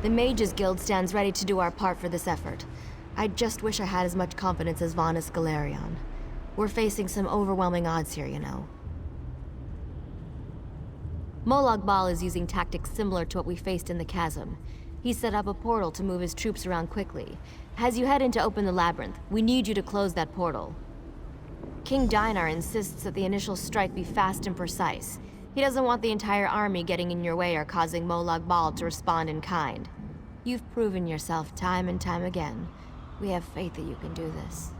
The Mages Guild stands ready to do our part for this effort. I just wish I had as much confidence as Vanus Galerion. We're facing some overwhelming odds here, you know. Molag Bal is using tactics similar to what we faced in the chasm. He set up a portal to move his troops around quickly. As you head in to open the labyrinth, we need you to close that portal. King Dinar insists that the initial strike be fast and precise. He doesn't want the entire army getting in your way or causing Molag Bal to respond in kind. You've proven yourself time and time again. We have faith that you can do this.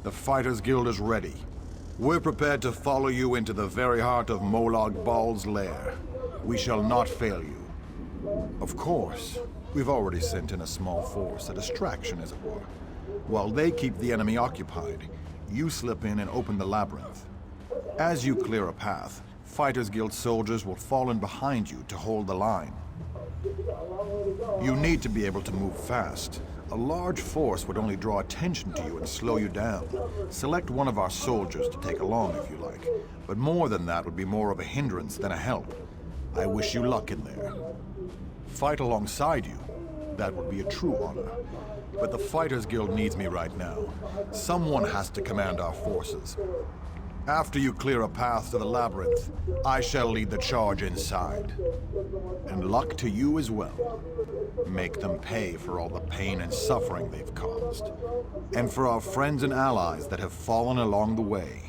The Fighters Guild is ready. We're prepared to follow you into the very heart of Molag Bal's lair. We shall not fail you. Of course, we've already sent in a small force, a distraction as it were. While they keep the enemy occupied, you slip in and open the labyrinth. As you clear a path, Fighters Guild soldiers will fall in behind you to hold the line. You need to be able to move fast. A large force would only draw attention to you and slow you down. Select one of our soldiers to take along if you like, but more than that would be more of a hindrance than a help. I wish you luck in there. Fight alongside you, that would be a true honor. But the Fighters Guild needs me right now. Someone has to command our forces. After you clear a path to the labyrinth, I shall lead the charge inside. And luck to you as well. Make them pay for all the pain and suffering they've caused. And for our friends and allies that have fallen along the way.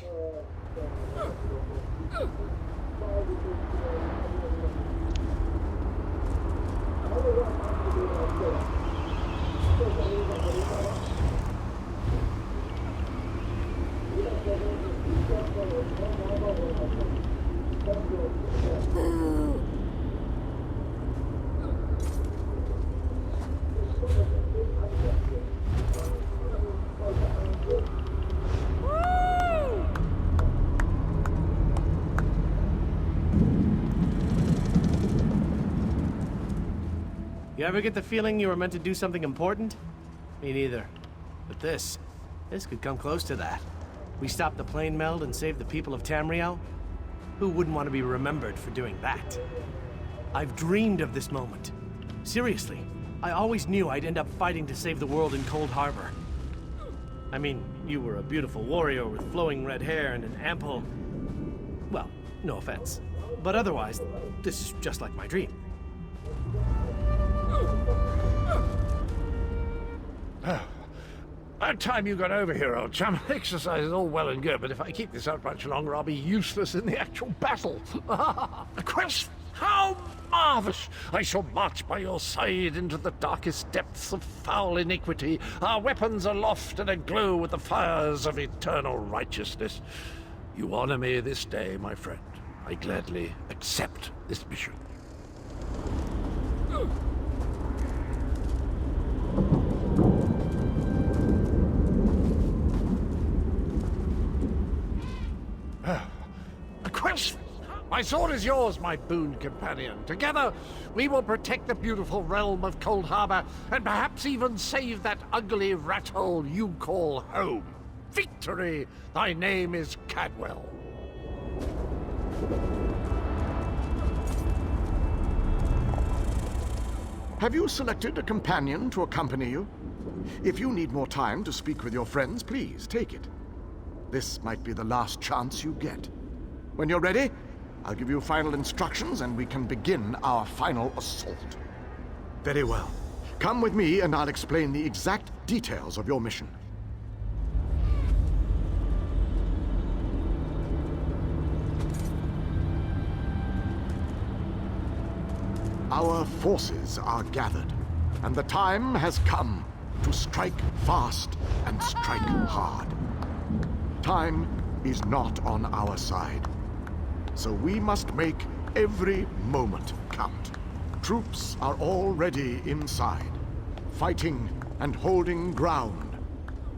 You ever get the feeling you were meant to do something important? Me neither. But this could come close to that. We stopped the plane meld and saved the people of Tamriel? Who wouldn't want to be remembered for doing that? I've dreamed of this moment. Seriously, I always knew I'd end up fighting to save the world in Cold Harbor. I mean, you were a beautiful warrior with flowing red hair and an ample... Well, no offense. But otherwise, this is just like my dream. About time you got over here, old chum. Exercise is all well and good, but if I keep this up much longer, I'll be useless in the actual battle. A quest! How marvellous! I shall march by your side into the darkest depths of foul iniquity, our weapons aloft and aglow with the fires of eternal righteousness. You honor me this day, my friend. I gladly accept this mission. A quest! My sword is yours, my boon companion. Together, we will protect the beautiful realm of Cold Harbor, and perhaps even save that ugly rat hole you call home. Victory! Thy name is Cadwell. Have you selected a companion to accompany you? If you need more time to speak with your friends, please take it. This might be the last chance you get. When you're ready, I'll give you final instructions and we can begin our final assault. Very well. Come with me and I'll explain the exact details of your mission. Our forces are gathered, and the time has come to strike fast and strike hard. Time is not on our side, so we must make every moment count. Troops are already inside, fighting and holding ground,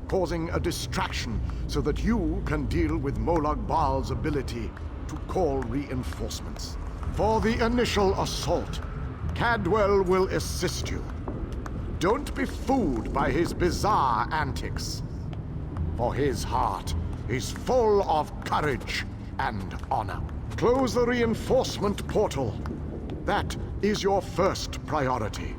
causing a distraction so that you can deal with Molag Bal's ability to call reinforcements. For the initial assault, Cadwell will assist you. don't be fooled by his bizarre antics. For his heart is full of courage and honor. Close the reinforcement portal. That is your first priority.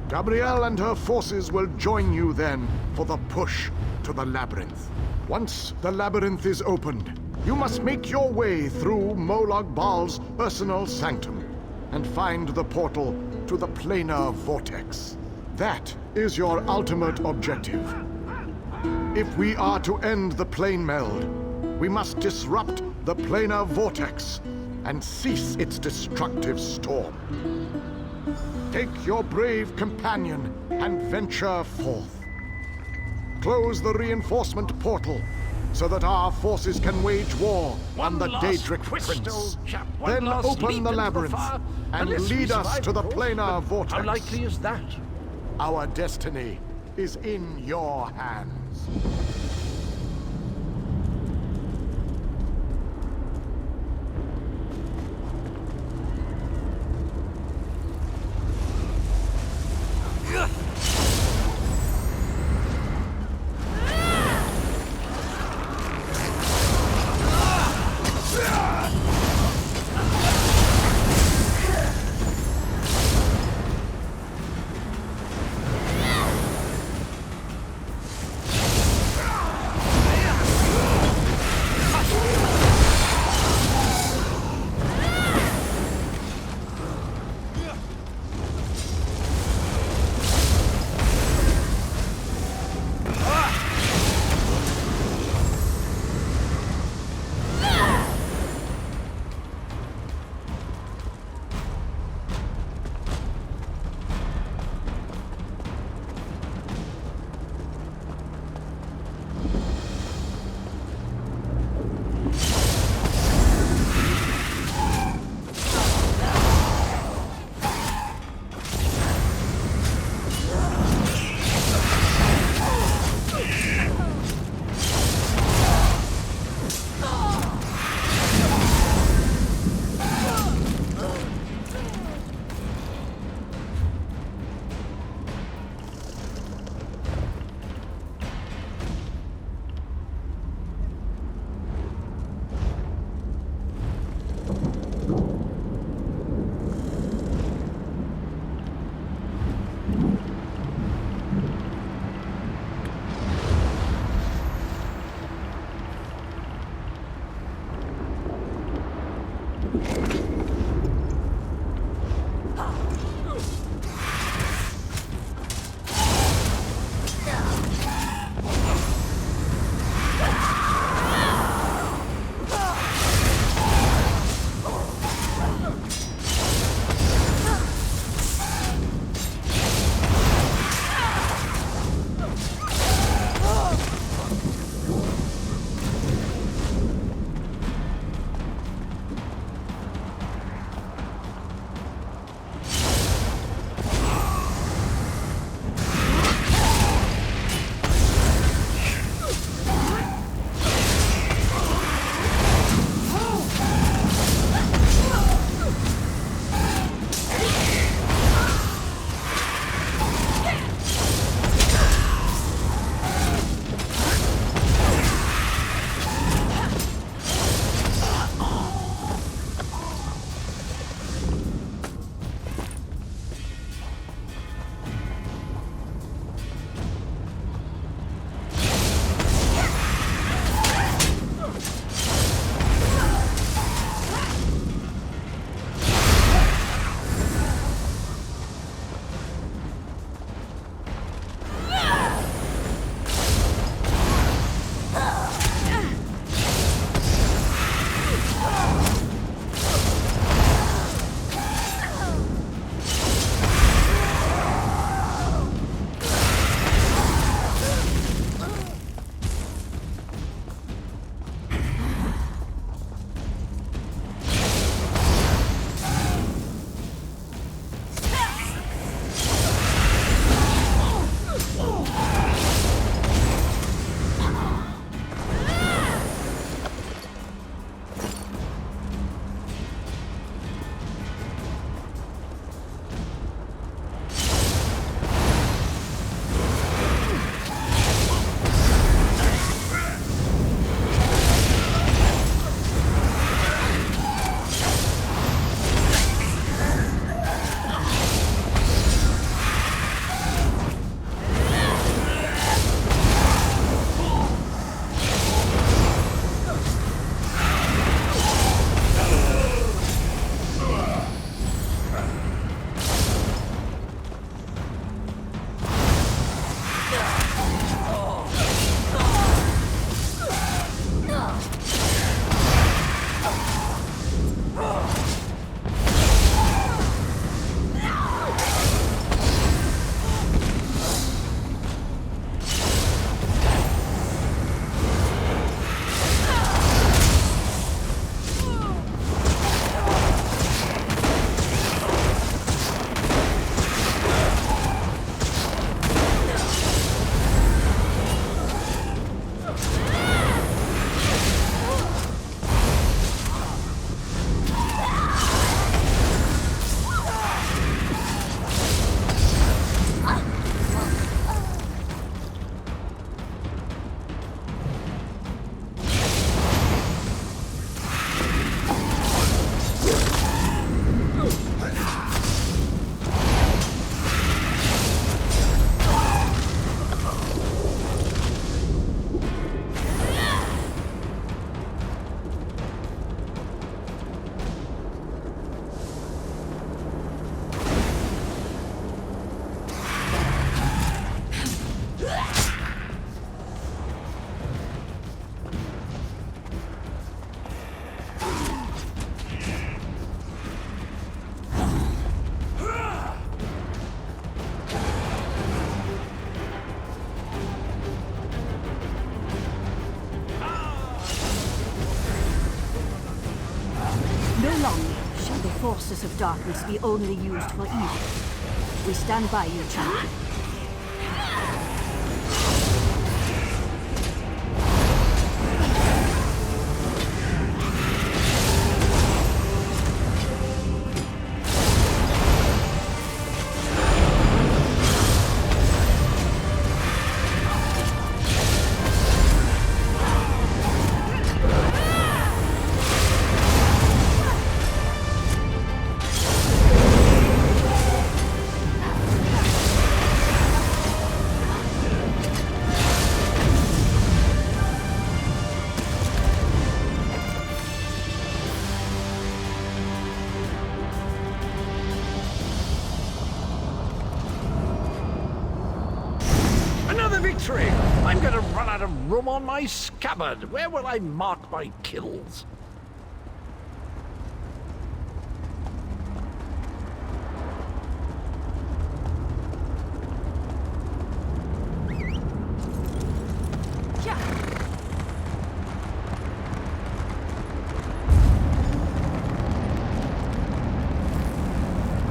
Gabrielle and her forces will join you then for the push to the labyrinth. Once the labyrinth is opened, you must make your way through Molag Bal's personal sanctum and find the portal to the planar vortex. That is your ultimate objective. If we are to end the plane meld, we must disrupt the planar vortex and cease its destructive storm. Take your brave companion and venture forth. Close the reinforcement portal so that our forces can wage war on the Daedric Prince. Then open the labyrinth and lead us to the planar vortex. How likely is that? Our destiny is in your hands. forces of darkness be only used for evil. We stand by you, champion. Victory! I'm going to run out of room on my scabbard. Where will I mark my kills?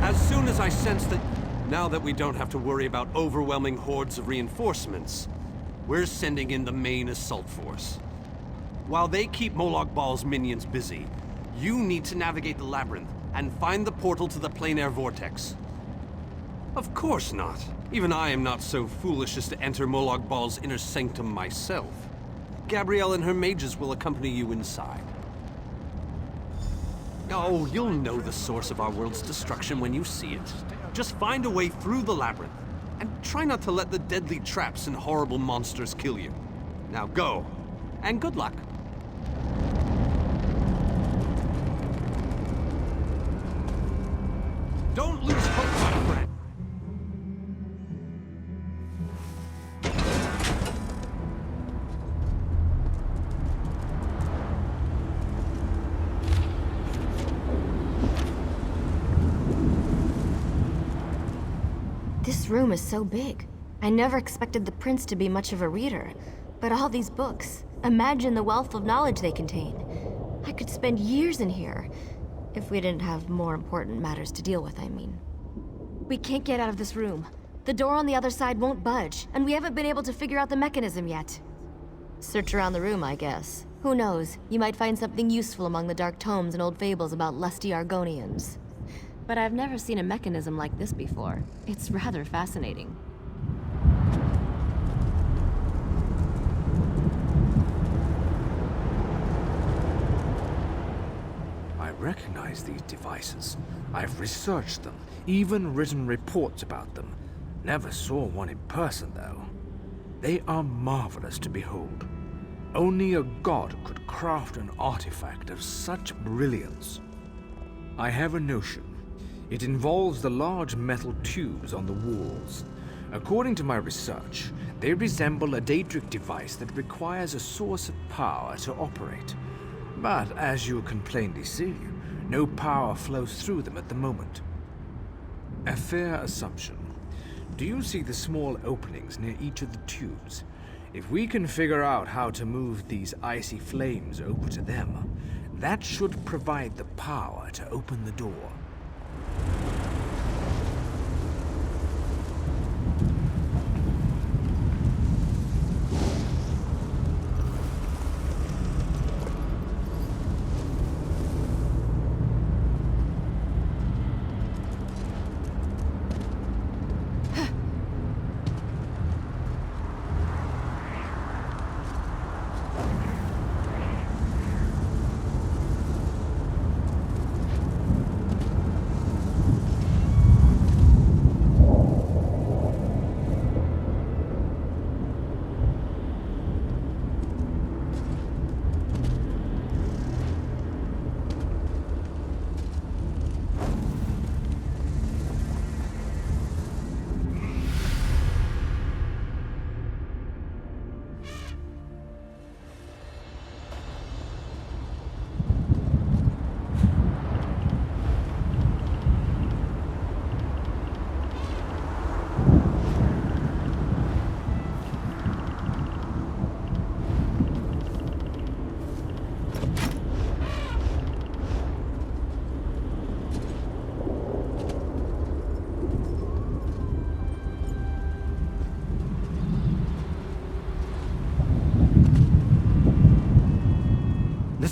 As soon as I sensed that... Now that we don't have to worry about overwhelming hordes of reinforcements, we're sending in the main assault force. While they keep Molag Bal's minions busy, you need to navigate the labyrinth and find the portal to the plein air vortex. Of course not. Even I am not so foolish as to enter Molag Bal's inner sanctum myself. Gabrielle and her mages will accompany you inside. Oh, you'll know the source of our world's destruction when you see it. Just find a way through the labyrinth, and try not to let the deadly traps and horrible monsters kill you. Now go, and good luck. Don't lose hope, my friend. This room is so big. I never expected the prince to be much of a reader. But all these books, imagine the wealth of knowledge they contain. I could spend years in here. If we didn't have more important matters to deal with, I mean. We can't get out of this room. The door on the other side won't budge, and we haven't been able to figure out the mechanism yet. Search around the room, I guess. Who knows? You might find something useful among the dark tomes and old fables about lusty Argonians. But I've never seen a mechanism like this before. It's rather fascinating. I recognize these devices. I've researched them, even written reports about them. Never saw one in person, though. They are marvelous to behold. Only a god could craft an artifact of such brilliance. I have a notion. It involves the large metal tubes on the walls. According to my research, they resemble a Daedric device that requires a source of power to operate. But as you can plainly see, no power flows through them at the moment. A fair assumption. Do you see the small openings near each of the tubes? If we can figure out how to move these icy flames over to them, that should provide the power to open the door.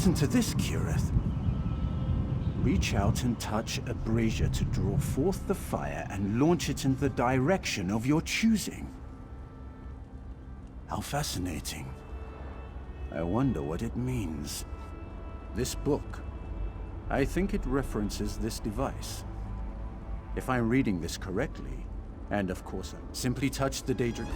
Listen to this, Cureth. Reach out and touch a brazier to draw forth the fire and launch it in the direction of your choosing. How fascinating. I wonder what it means. This book, I think it references this device. If I'm reading this correctly, and of course I simply touch the Daedric.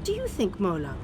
Do you think, Mola?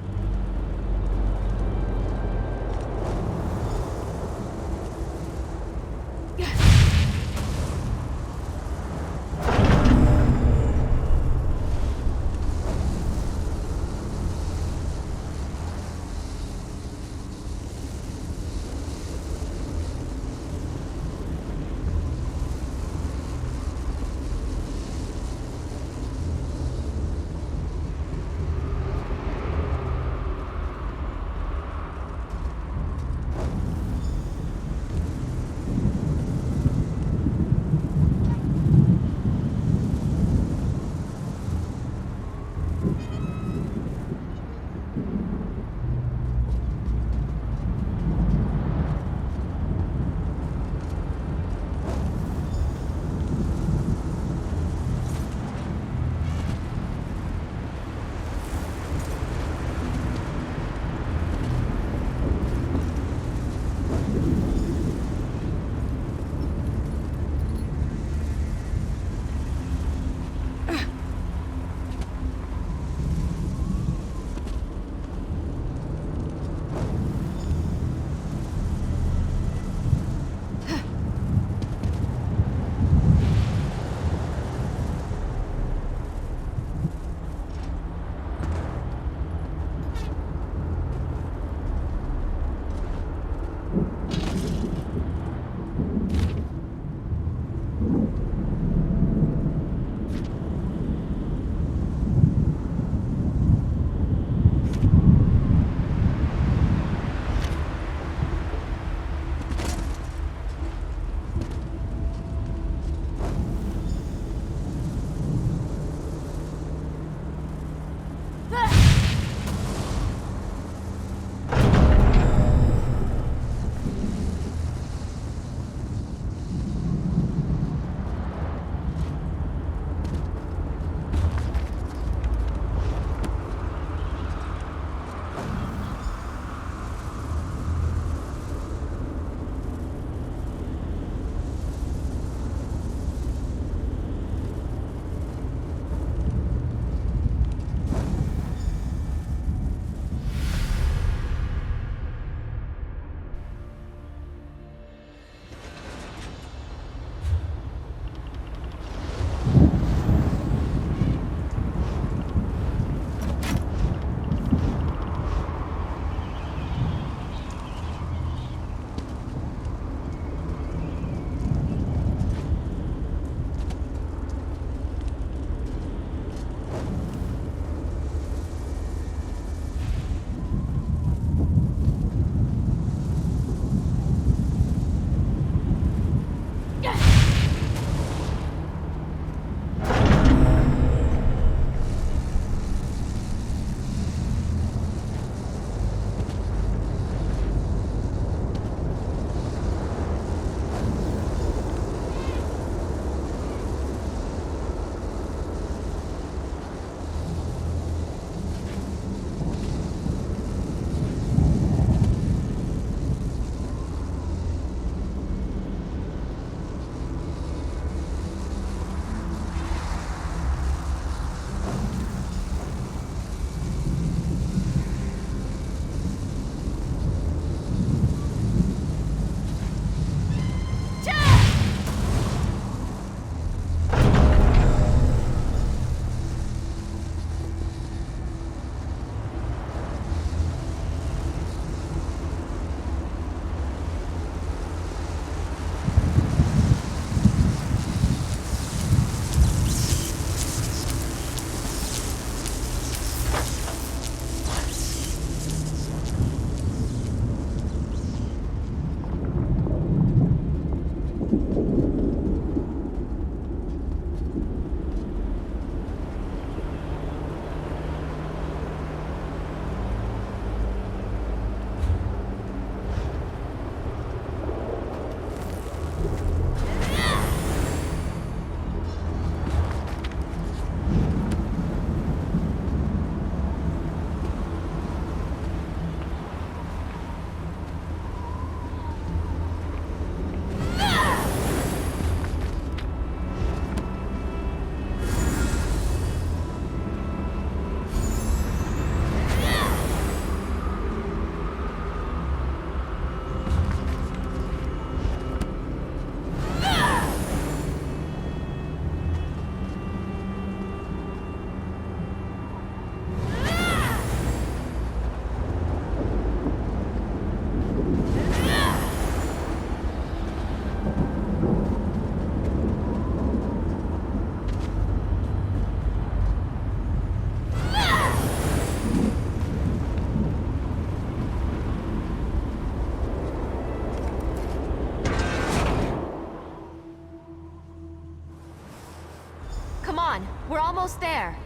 almost there.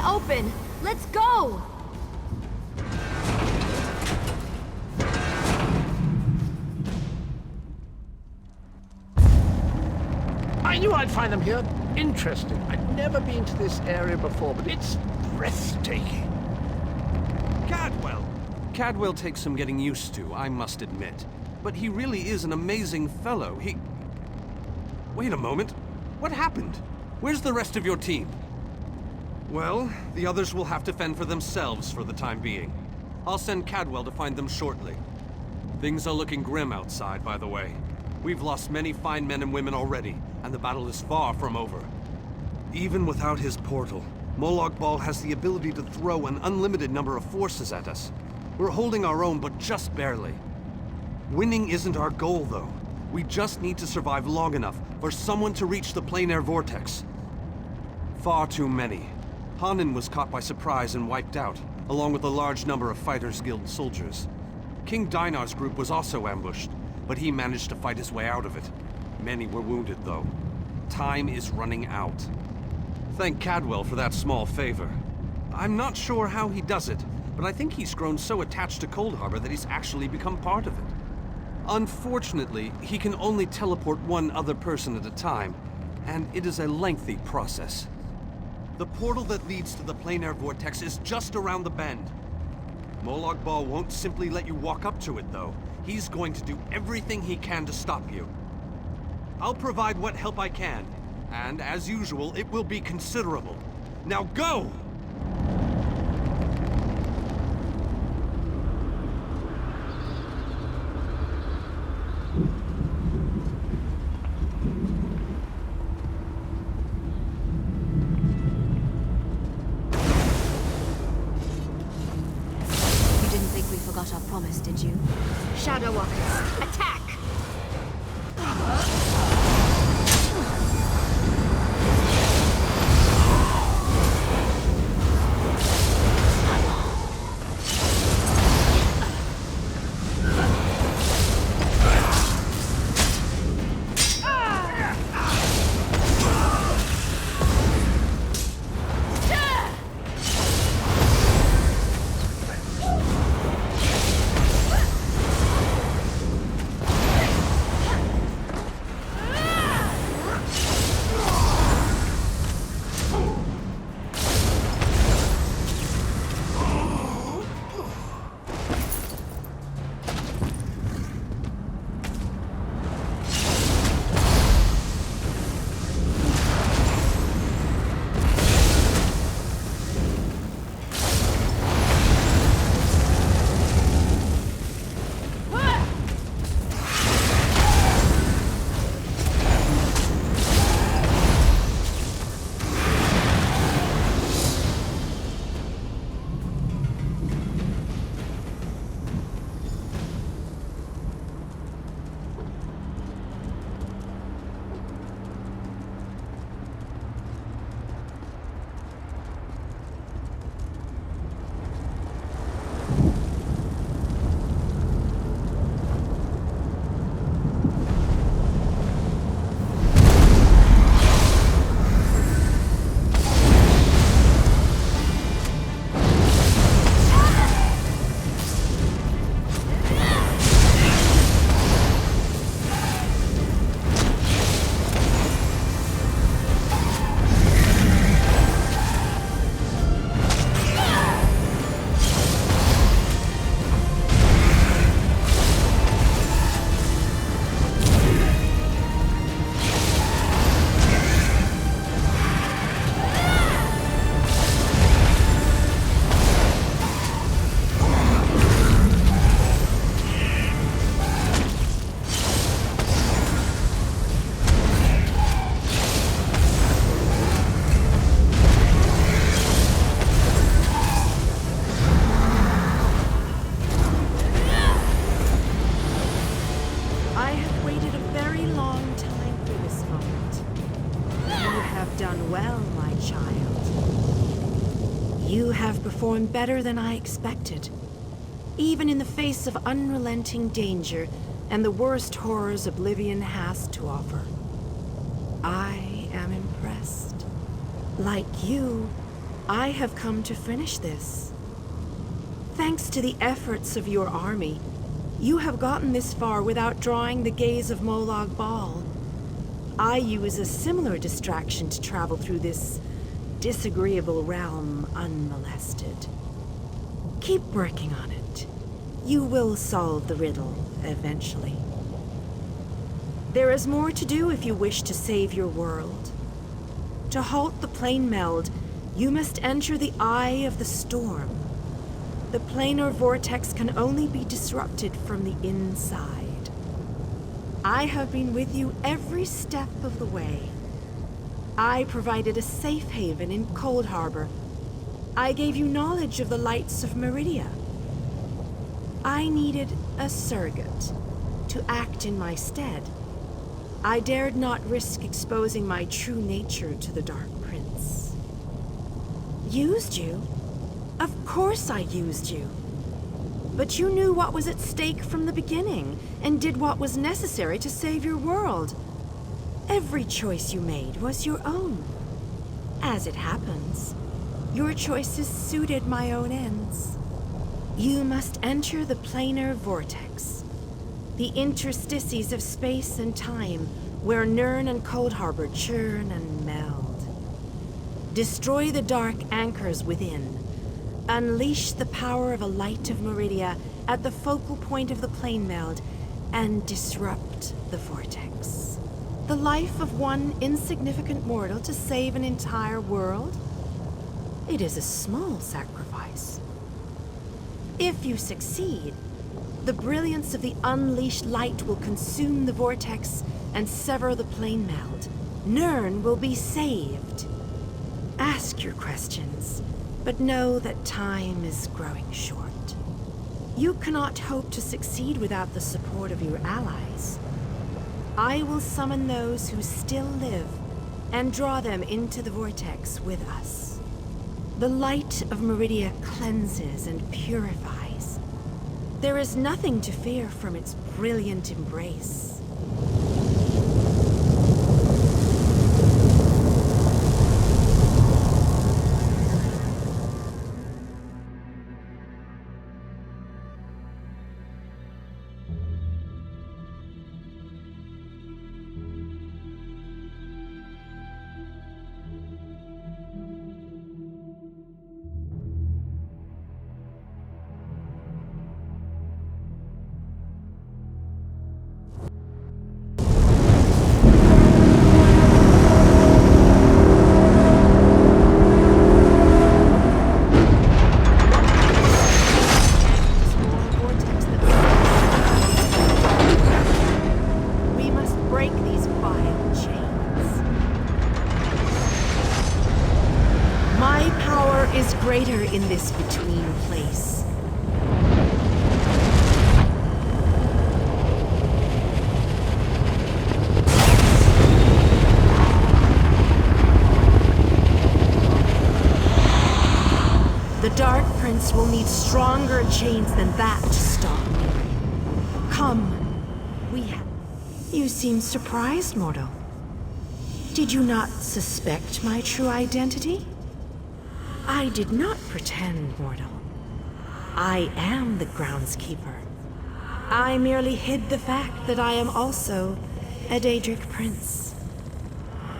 Open! Let's go! I knew I'd find them here. Interesting. I'd never been to this area before, but it's breathtaking. Cadwell! Cadwell takes some getting used to, I must admit. But he really is an amazing fellow. Wait a moment. What happened? Where's the rest of your team? Well, the others will have to fend for themselves for the time being. I'll send Cadwell to find them shortly. Things are looking grim outside, by the way. We've lost many fine men and women already, and the battle is far from over. Even without his portal, Molag Bal has the ability to throw an unlimited number of forces at us. We're holding our own, but just barely. Winning isn't our goal, though. We just need to survive long enough for someone to reach the plein air vortex. Far too many. Hanan was caught by surprise and wiped out, along with a large number of Fighters Guild soldiers. King Dinar's group was also ambushed, but he managed to fight his way out of it. Many were wounded, though. Time is running out. Thank Cadwell for that small favor. I'm not sure how he does it, but I think he's grown so attached to Cold Harbor that he's actually become part of it. Unfortunately, he can only teleport one other person at a time, and it is a lengthy process. The portal that leads to the plein air vortex is just around the bend. Molag Bal won't simply let you walk up to it, though. He's going to do everything he can to stop you. I'll provide what help I can, and as usual, it will be considerable. Now go! Forgot our promise, did you? Shadow Walkers, attack! performed better than I expected. Even in the face of unrelenting danger and the worst horrors Oblivion has to offer. I am impressed. Like you, I have come to finish this. Thanks to the efforts of your army, you have gotten this far without drawing the gaze of Molag Bal. I use a similar distraction to travel through this disagreeable realm unmolested. Keep working on it. You will solve the riddle eventually. There is more to do if you wish to save your world. To halt the plane meld, you must enter the eye of the storm. The planar vortex can only be disrupted from the inside. I have been with you every step of the way. I provided a safe haven in Cold Harbor. I gave you knowledge of the lights of Meridia. I needed a surrogate to act in my stead. I dared not risk exposing my true nature to the Dark Prince. Used you? Of course I used you. But you knew what was at stake from the beginning, and did what was necessary to save your world. Every choice you made was your own. As it happens, your choices suited my own ends. You must enter the planar vortex, the interstices of space and time, where Nirn and Cold Harbor churn and meld. Destroy the dark anchors within. Unleash the power of a light of Meridia at the focal point of the plane meld, and disrupt the vortex. The life of one insignificant mortal to save an entire world? It is a small sacrifice. If you succeed, the brilliance of the unleashed light will consume the vortex and sever the plane meld. Nirn will be saved. Ask your questions, but know that time is growing short. You cannot hope to succeed without the support of your allies. I will summon those who still live and draw them into the vortex with us. The light of Meridia cleanses and purifies. There is nothing to fear from its brilliant embrace. Greater in this between place. The Dark Prince will need stronger chains than that to stop me. Come, we have... You seem surprised, mortal. Did you not suspect my true identity? I did not pretend, mortal. I am the groundskeeper. I merely hid the fact that I am also a Daedric prince.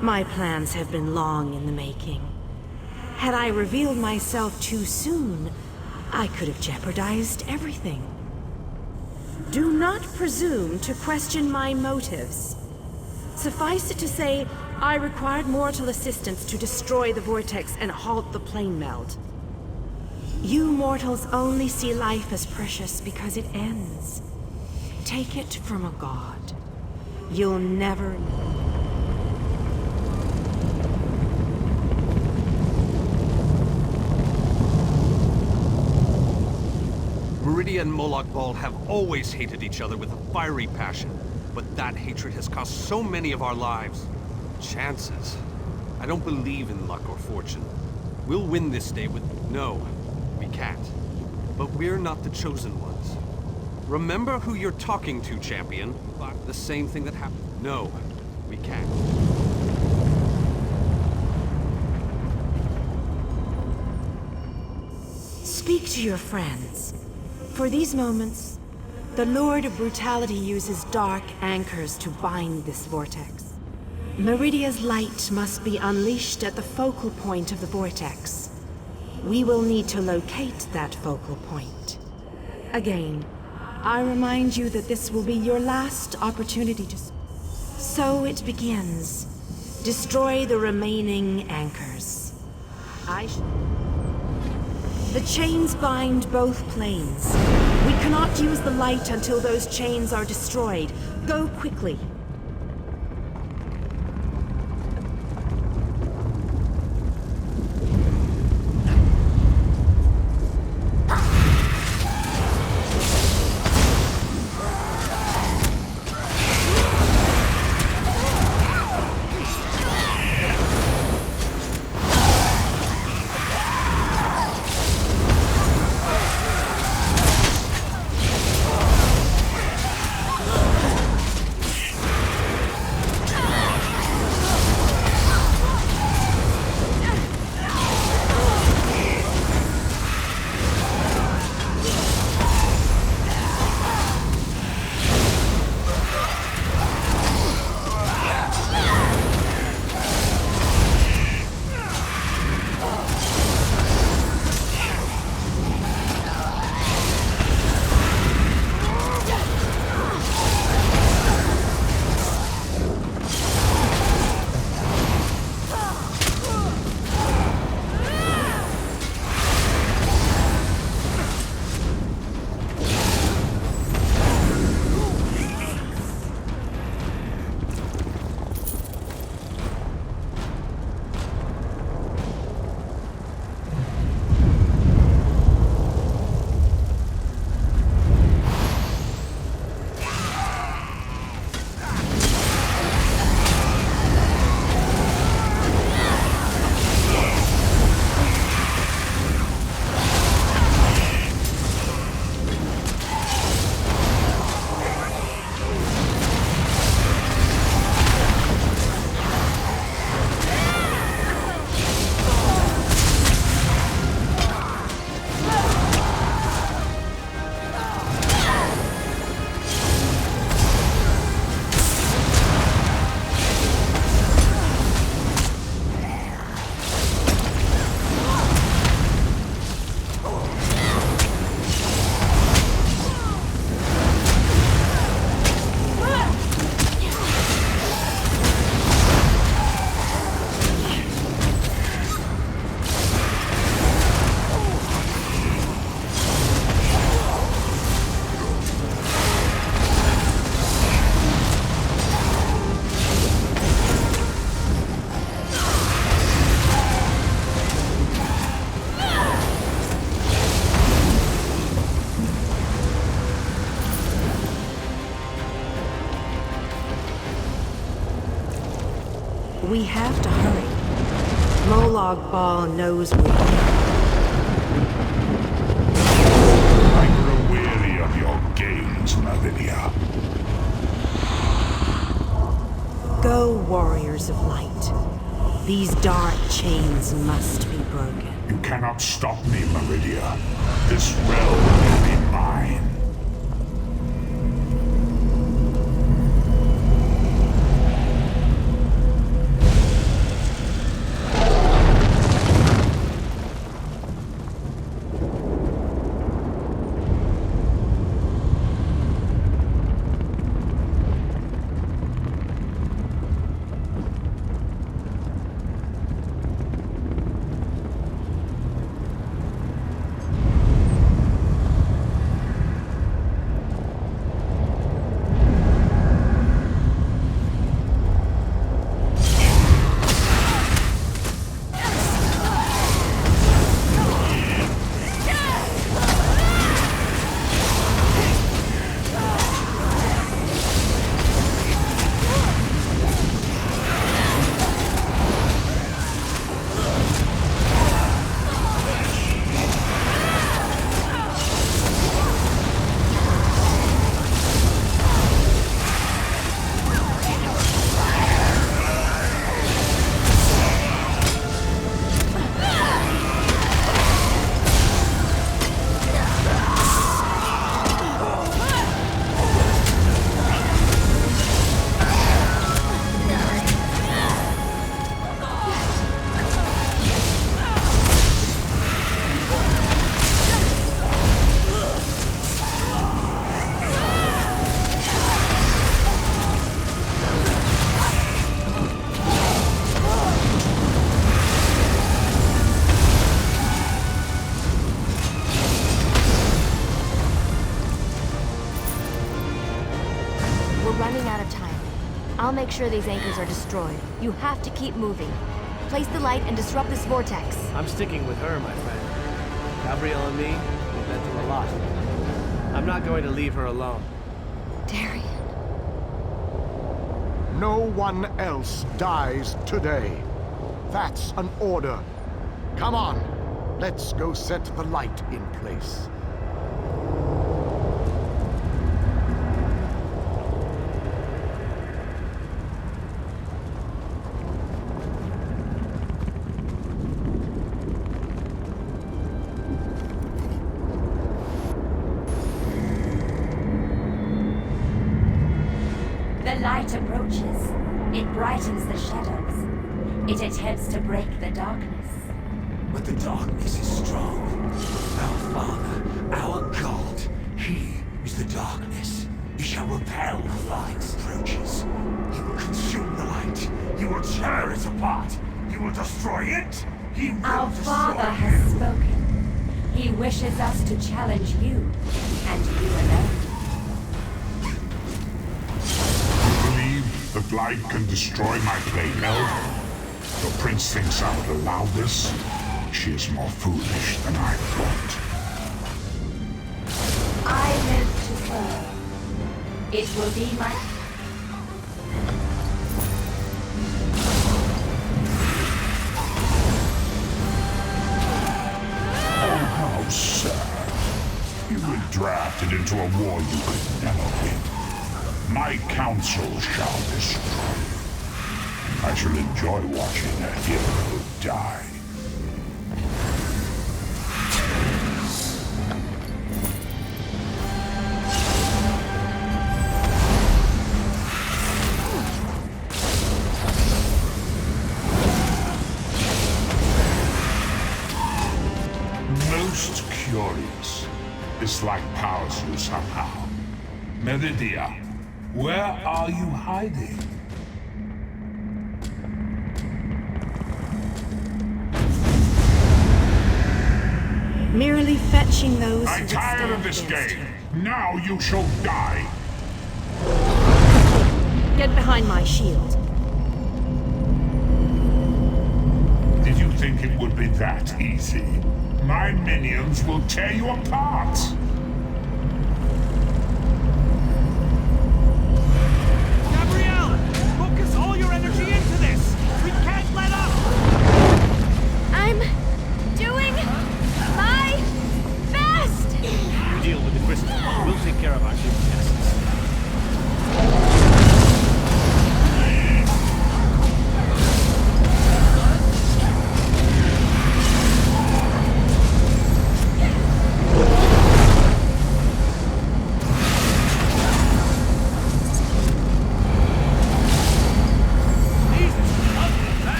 My plans have been long in the making. Had I revealed myself too soon, I could have jeopardized everything. Do not presume to question my motives. Suffice it to say, I required mortal assistance to destroy the vortex and halt the plane meld. You mortals only see life as precious because it ends. Take it from a god. You'll never know. Meridia and Molag Bal have always hated each other with a fiery passion, but that hatred has cost so many of our lives. Chances. I don't believe in luck or fortune. We'll win this day with... No. We can't. But we're not the chosen ones. Remember who you're talking to, champion. The same thing that happened. No, we can't. Speak to your friends. For these moments, the Lord of Brutality uses dark anchors to bind this vortex. Meridia's light must be unleashed at the focal point of the vortex. We will need to locate that focal point. Again, I remind you that this will be your last opportunity to... So it begins. Destroy the remaining anchors. The chains bind both planes. We cannot use the light until those chains are destroyed. Go quickly. We have to hurry. Molag Bal knows we're here. I grow weary of your games, Meridia. Go, warriors of light. These dark chains must be broken. You cannot stop me, Meridia. This realm will be mine. We're running out of time. I'll make sure these anchors are destroyed. You have to keep moving. Place the light and disrupt this vortex. I'm sticking with her, my friend. Gabrielle and me, we've been through a lot. I'm not going to leave her alone. Darian. No one else dies today. That's an order. Come on, let's go set the light in place. The light approaches. It brightens the shadows. It attempts to break the darkness. But the darkness is strong. Our Father, our God, He is the darkness. He shall repel the light approaches. He will consume the light. He will tear it apart. He will destroy it. He will Our destroy Father you. has spoken. He wishes us to challenge you, and you alone. Believe the light can destroy my plane meld? Your prince thinks I would allow this? She is more foolish than I thought. I live to serve. It will be my... Oh, how sad. You were drafted into a war you could never win. My counsel shall destroy you. I shall enjoy watching a hero die. Most curious. This light powers you somehow. Meridia, where are you hiding? Merely fetching those who I'm would tired stand of this against game. her. Now you shall die. Get behind my shield. Did you think it would be that easy? My minions will tear you apart. Gabrielle! Focus all your energy into this! We can't let up! I'm doing my best! You deal with the crystal. We'll take care of our human guests.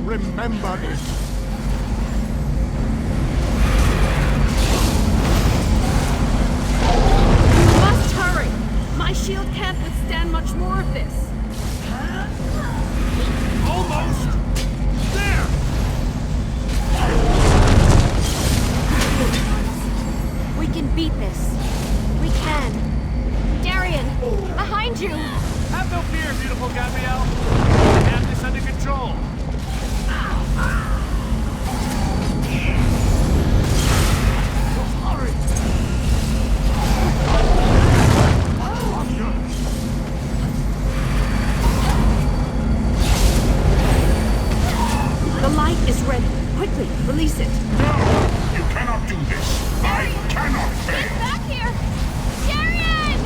Remember it. You must hurry! My shield can't withstand much more of this. Almost! There! We can beat this. We can. Darian, behind you! Have no fear, beautiful Gabrielle. I have this under control. The light is ready. Quickly, release it. No! You cannot do this! I cannot fail! Get back here! Darian!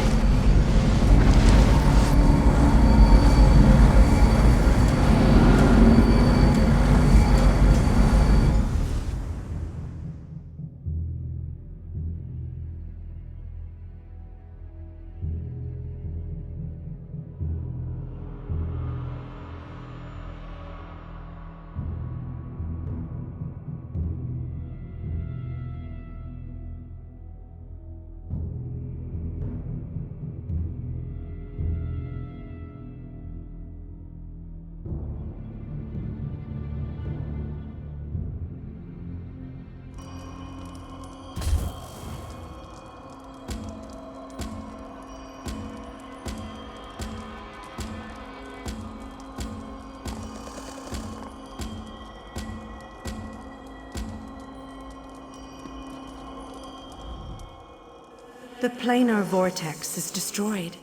The planar vortex is destroyed.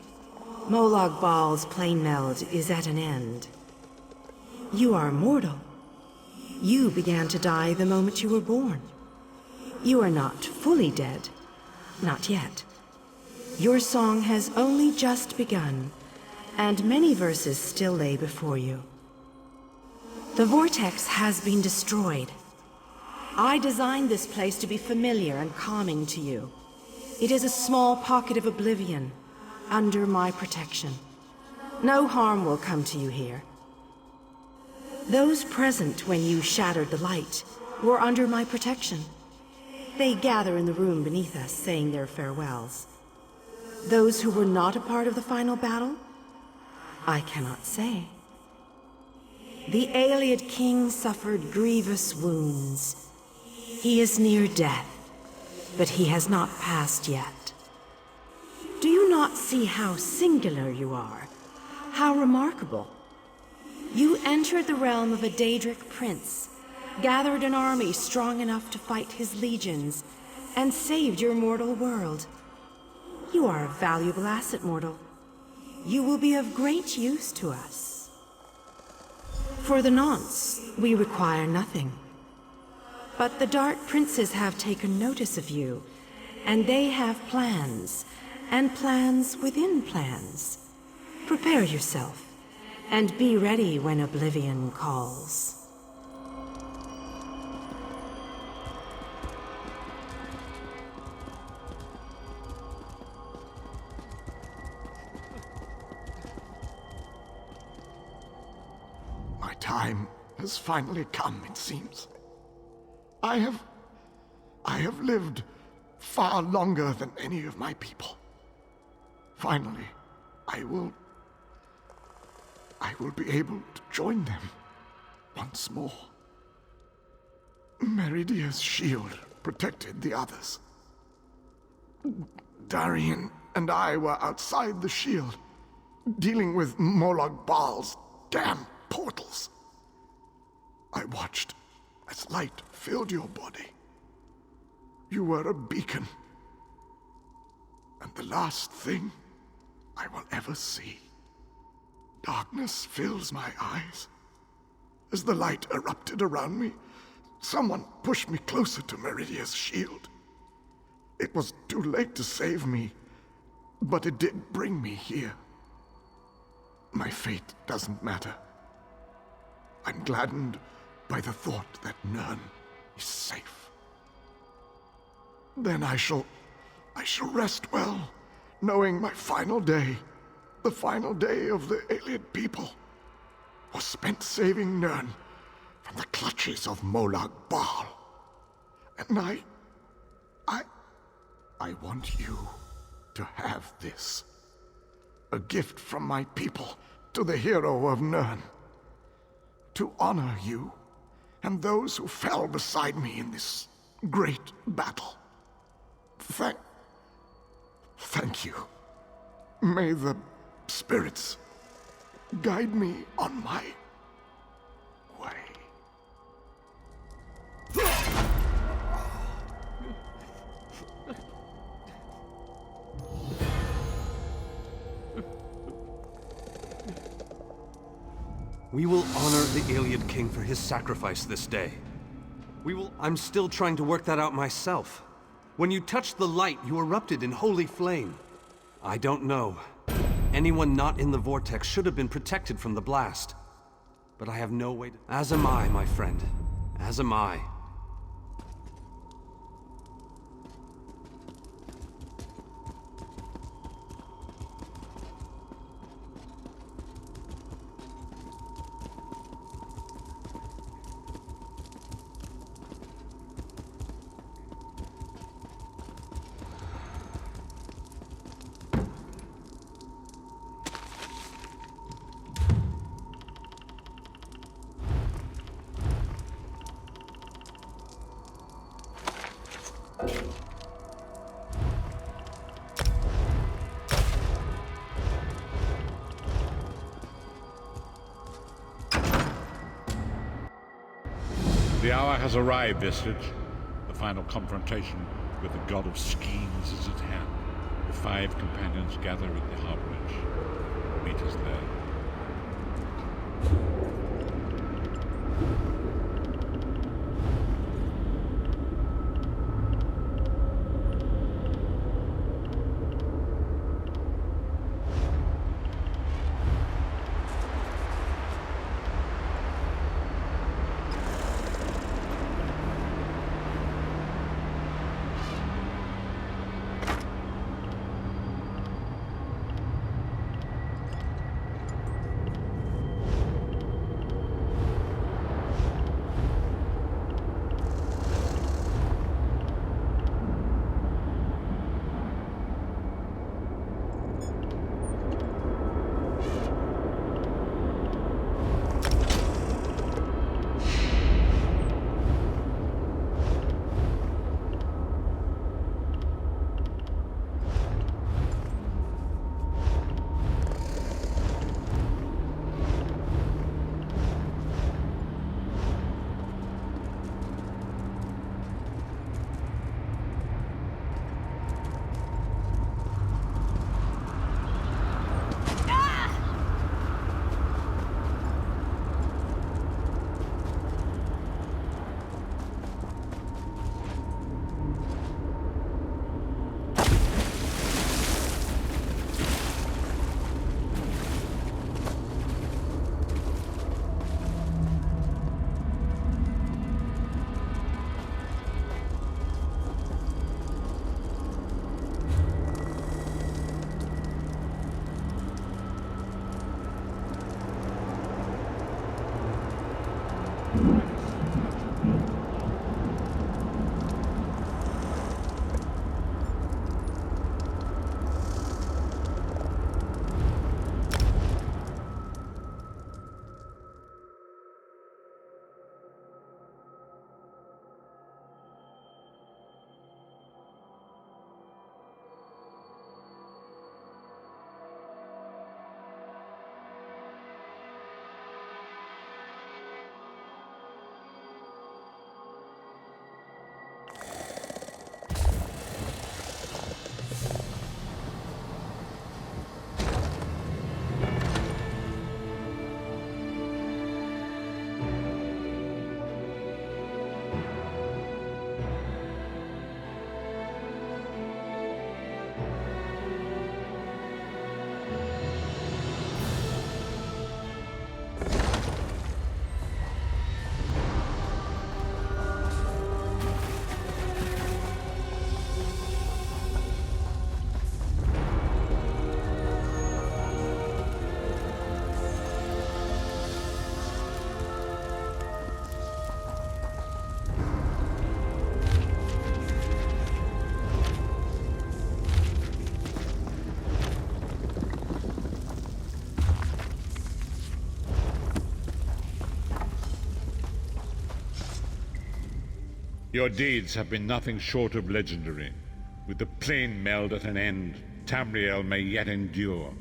Molag Bal's plane meld is at an end. You are mortal. You began to die the moment you were born. You are not fully dead. Not yet. Your song has only just begun, and many verses still lay before you. The vortex has been destroyed. I designed this place to be familiar and calming to you. It is a small pocket of oblivion, under my protection. No harm will come to you here. Those present when you shattered the light were under my protection. They gather in the room beneath us, saying their farewells. Those who were not a part of the final battle, I cannot say. The Ayleid king suffered grievous wounds. He is near death, but he has not passed yet. Do you not see how singular you are? How remarkable? You entered the realm of a Daedric prince, gathered an army strong enough to fight his legions, and saved your mortal world. You are a valuable asset, mortal. You will be of great use to us. For the nonce, we require nothing. But the Dark Princes have taken notice of you, and they have plans, and plans within plans. Prepare yourself, and be ready when Oblivion calls. My time has finally come, it seems. I have lived far longer than any of my people. Finally, I will be able to join them once more. Meridia's shield protected the others. Darian and I were outside the shield, dealing with Molag Bal's damn portals. I watched as light filled your body. You were a beacon, and the last thing I will ever see. Darkness fills my eyes. As the light erupted around me, someone pushed me closer to Meridia's shield. It was too late to save me, but it did bring me here. My fate doesn't matter. I'm gladdened by the thought that Nirn is safe. Then I shall rest well, knowing my final day, the final day of the Ayleid people, was spent saving Nirn from the clutches of Molag Bal. And I want you to have this. A gift from my people to the hero of Nirn. To honor you and those who fell beside me in this great battle. Thank you. May the spirits guide me on my way. We will honor the Ayleid king for his sacrifice this day. I'm still trying to work that out myself. When you touched the light, you erupted in holy flame. I don't know. Anyone not in the vortex should have been protected from the blast. But I have no way to... As am I, my friend. As am I. The hour has arrived, Vistage. The final confrontation with the god of schemes is at hand. 5 companions gather at the harborage. Meet us there. Your deeds have been nothing short of legendary. With the plane meld at an end, Tamriel may yet endure.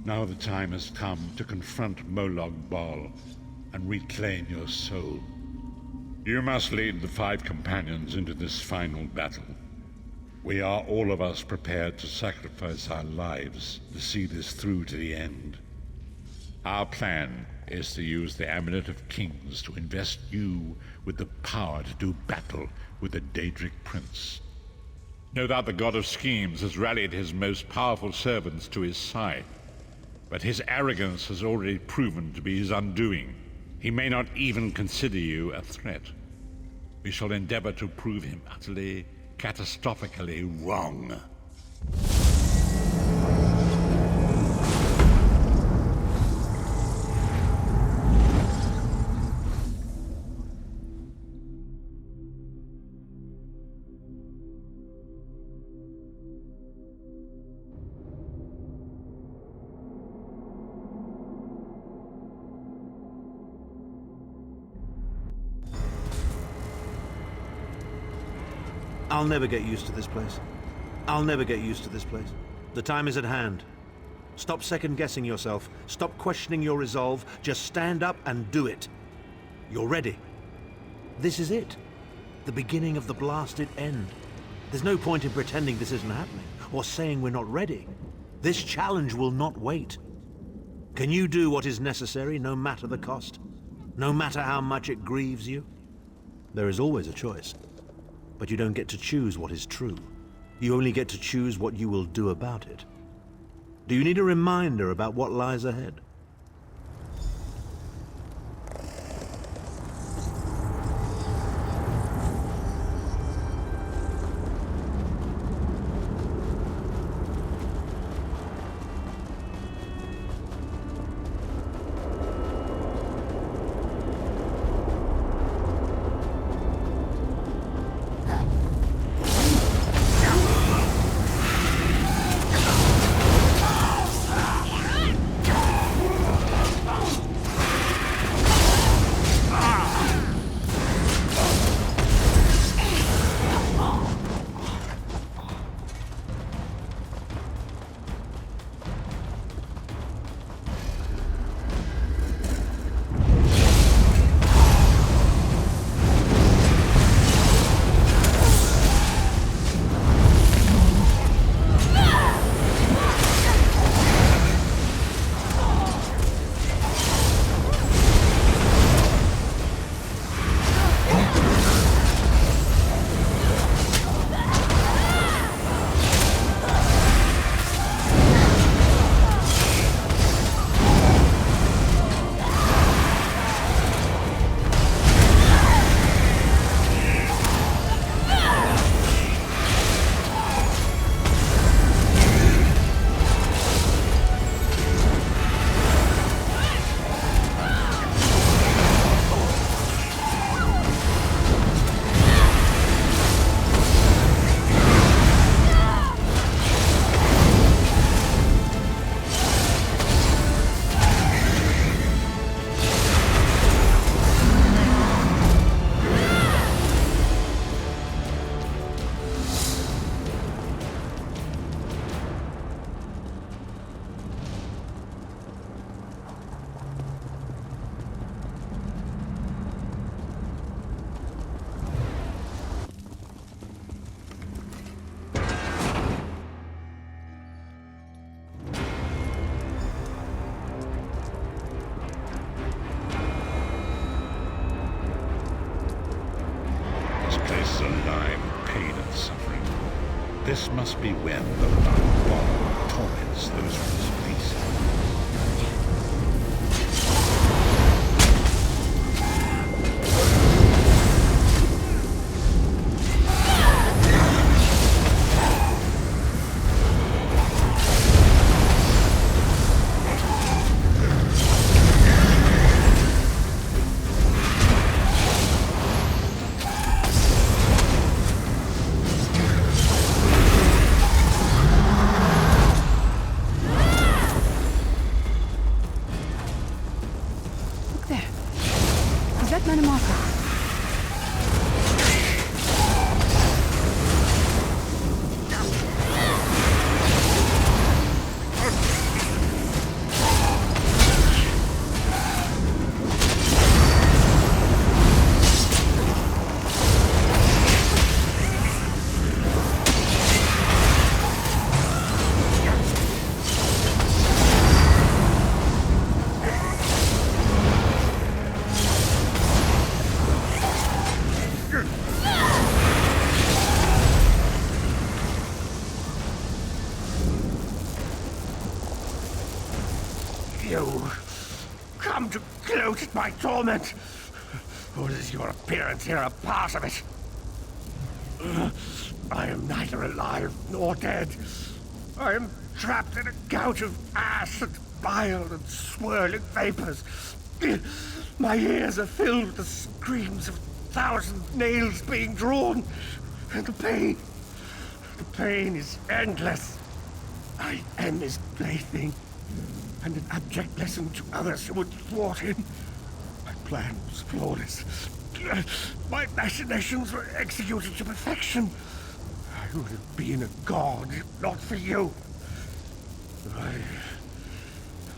Now the time has come to confront Molag Bal and reclaim your soul. You must lead the 5 companions into this final battle. We are all of us prepared to sacrifice our lives to see this through to the end. Our plan is to use the Amulet of Kings to invest you with the power to do battle with the Daedric Prince. No doubt the God of Schemes has rallied his most powerful servants to his side, but his arrogance has already proven to be his undoing. He may not even consider you a threat. We shall endeavor to prove him utterly, catastrophically wrong. I'll never get used to this place. I'll never get used to this place. The time is at hand. Stop second-guessing yourself. Stop questioning your resolve. Just stand up and do it. You're ready. This is it. The beginning of the blasted end. There's no point in pretending this isn't happening. or saying we're not ready. This challenge will not wait. Can you do what is necessary, no matter the cost? No matter how much it grieves you? There is always a choice. But you don't get to choose what is true. You only get to choose what you will do about it. Do you need a reminder about what lies ahead? This must be when the Dark Ball torments those from space. You come to gloat at my torment, or is your appearance here a part of it? I am neither alive nor dead. I am trapped in a gout of ash and bile and swirling vapors. My ears are filled with the screams of 1,000 nails being drawn, and the pain is endless. I am his plaything, and an abject lesson to others who would thwart him. My plan was flawless. My machinations were executed to perfection. I would have been a god if not for you.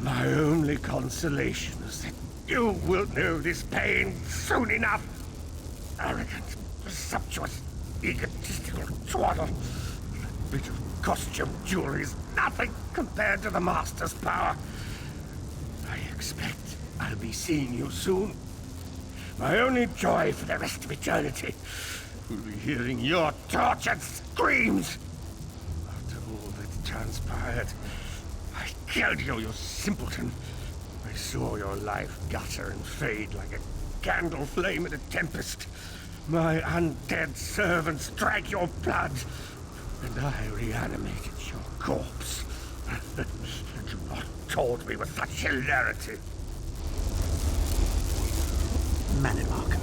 My only consolation is that you will know this pain soon enough. Arrogant, presumptuous, egotistical twaddle. That bit of costume jewelry is nothing compared to the Master's power. I expect I'll be seeing you soon. My only joy for the rest of eternity will be hearing your tortured screams. After all that transpired, I killed you, you simpleton. I saw your life gutter and fade like a candle flame in a tempest. My undead servants drank your blood, and I reanimated your corpse. And you not told me with such hilarity. Manimark.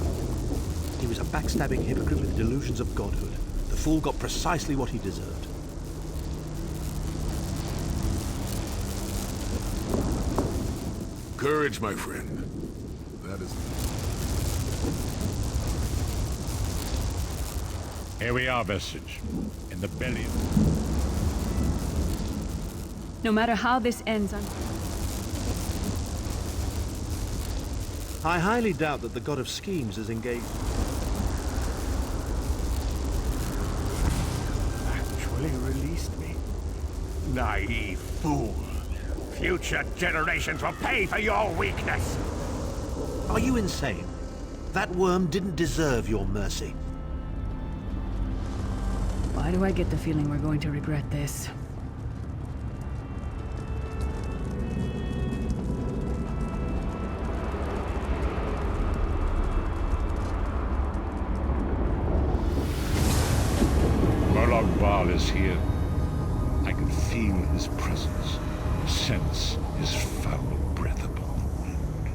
He was a backstabbing hypocrite with delusions of godhood. The fool got precisely what he deserved. Courage, my friend. That is... Here we are, Vestige. In the belly. No matter how this ends, I highly doubt that the god of schemes is engaged. Actually released me. Naive fool. Future generations will pay for your weakness. Are you insane? That worm didn't deserve your mercy. Why do I get the feeling we're going to regret this? Bal is here. I can feel his presence, sense his foul breath upon the wind.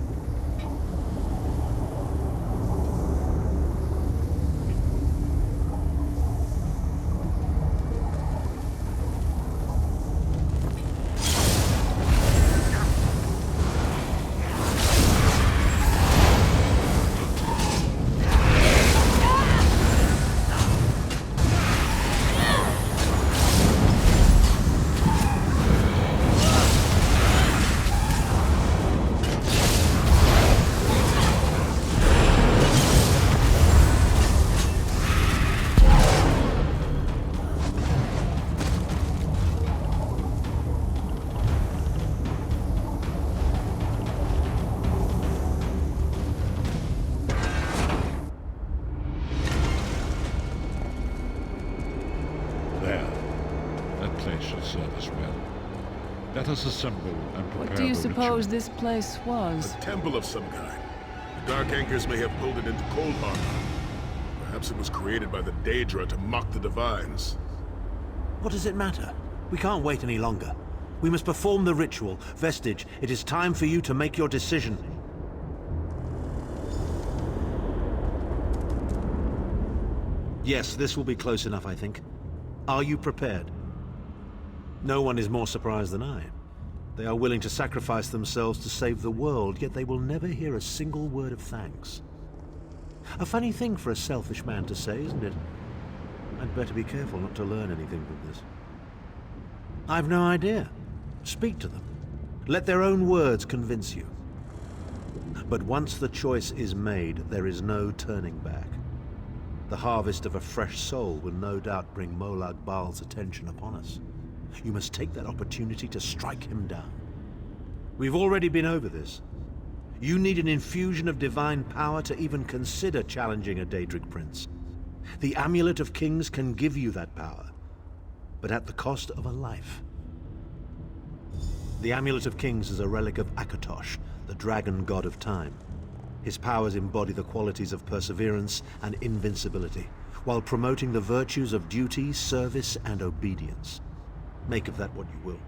Let us assemble and prepare. What do you the suppose ritual. this place was? A temple of some kind. The Dark Anchors may have pulled it into Cold Harbor. Perhaps it was created by the Daedra to mock the Divines. What does it matter? We can't wait any longer. We must perform the ritual. Vestige, it is time for you to make your decision. Yes, this will be close enough, I think. Are you prepared? No one is more surprised than I. They are willing to sacrifice themselves to save the world, yet they will never hear a single word of thanks. A funny thing for a selfish man to say, isn't it? I'd better be careful not to learn anything from this. I've no idea. Speak to them. Let their own words convince you. But once the choice is made, there is no turning back. The harvest of a fresh soul will no doubt bring Molag Bal's attention upon us. You must take that opportunity to strike him down. We've already been over this. You need an infusion of divine power to even consider challenging a Daedric prince. The Amulet of Kings can give you that power, but at the cost of a life. The Amulet of Kings is a relic of Akatosh, the dragon god of time. His powers embody the qualities of perseverance and invincibility, while promoting the virtues of duty, service, and obedience. Make of that what you will.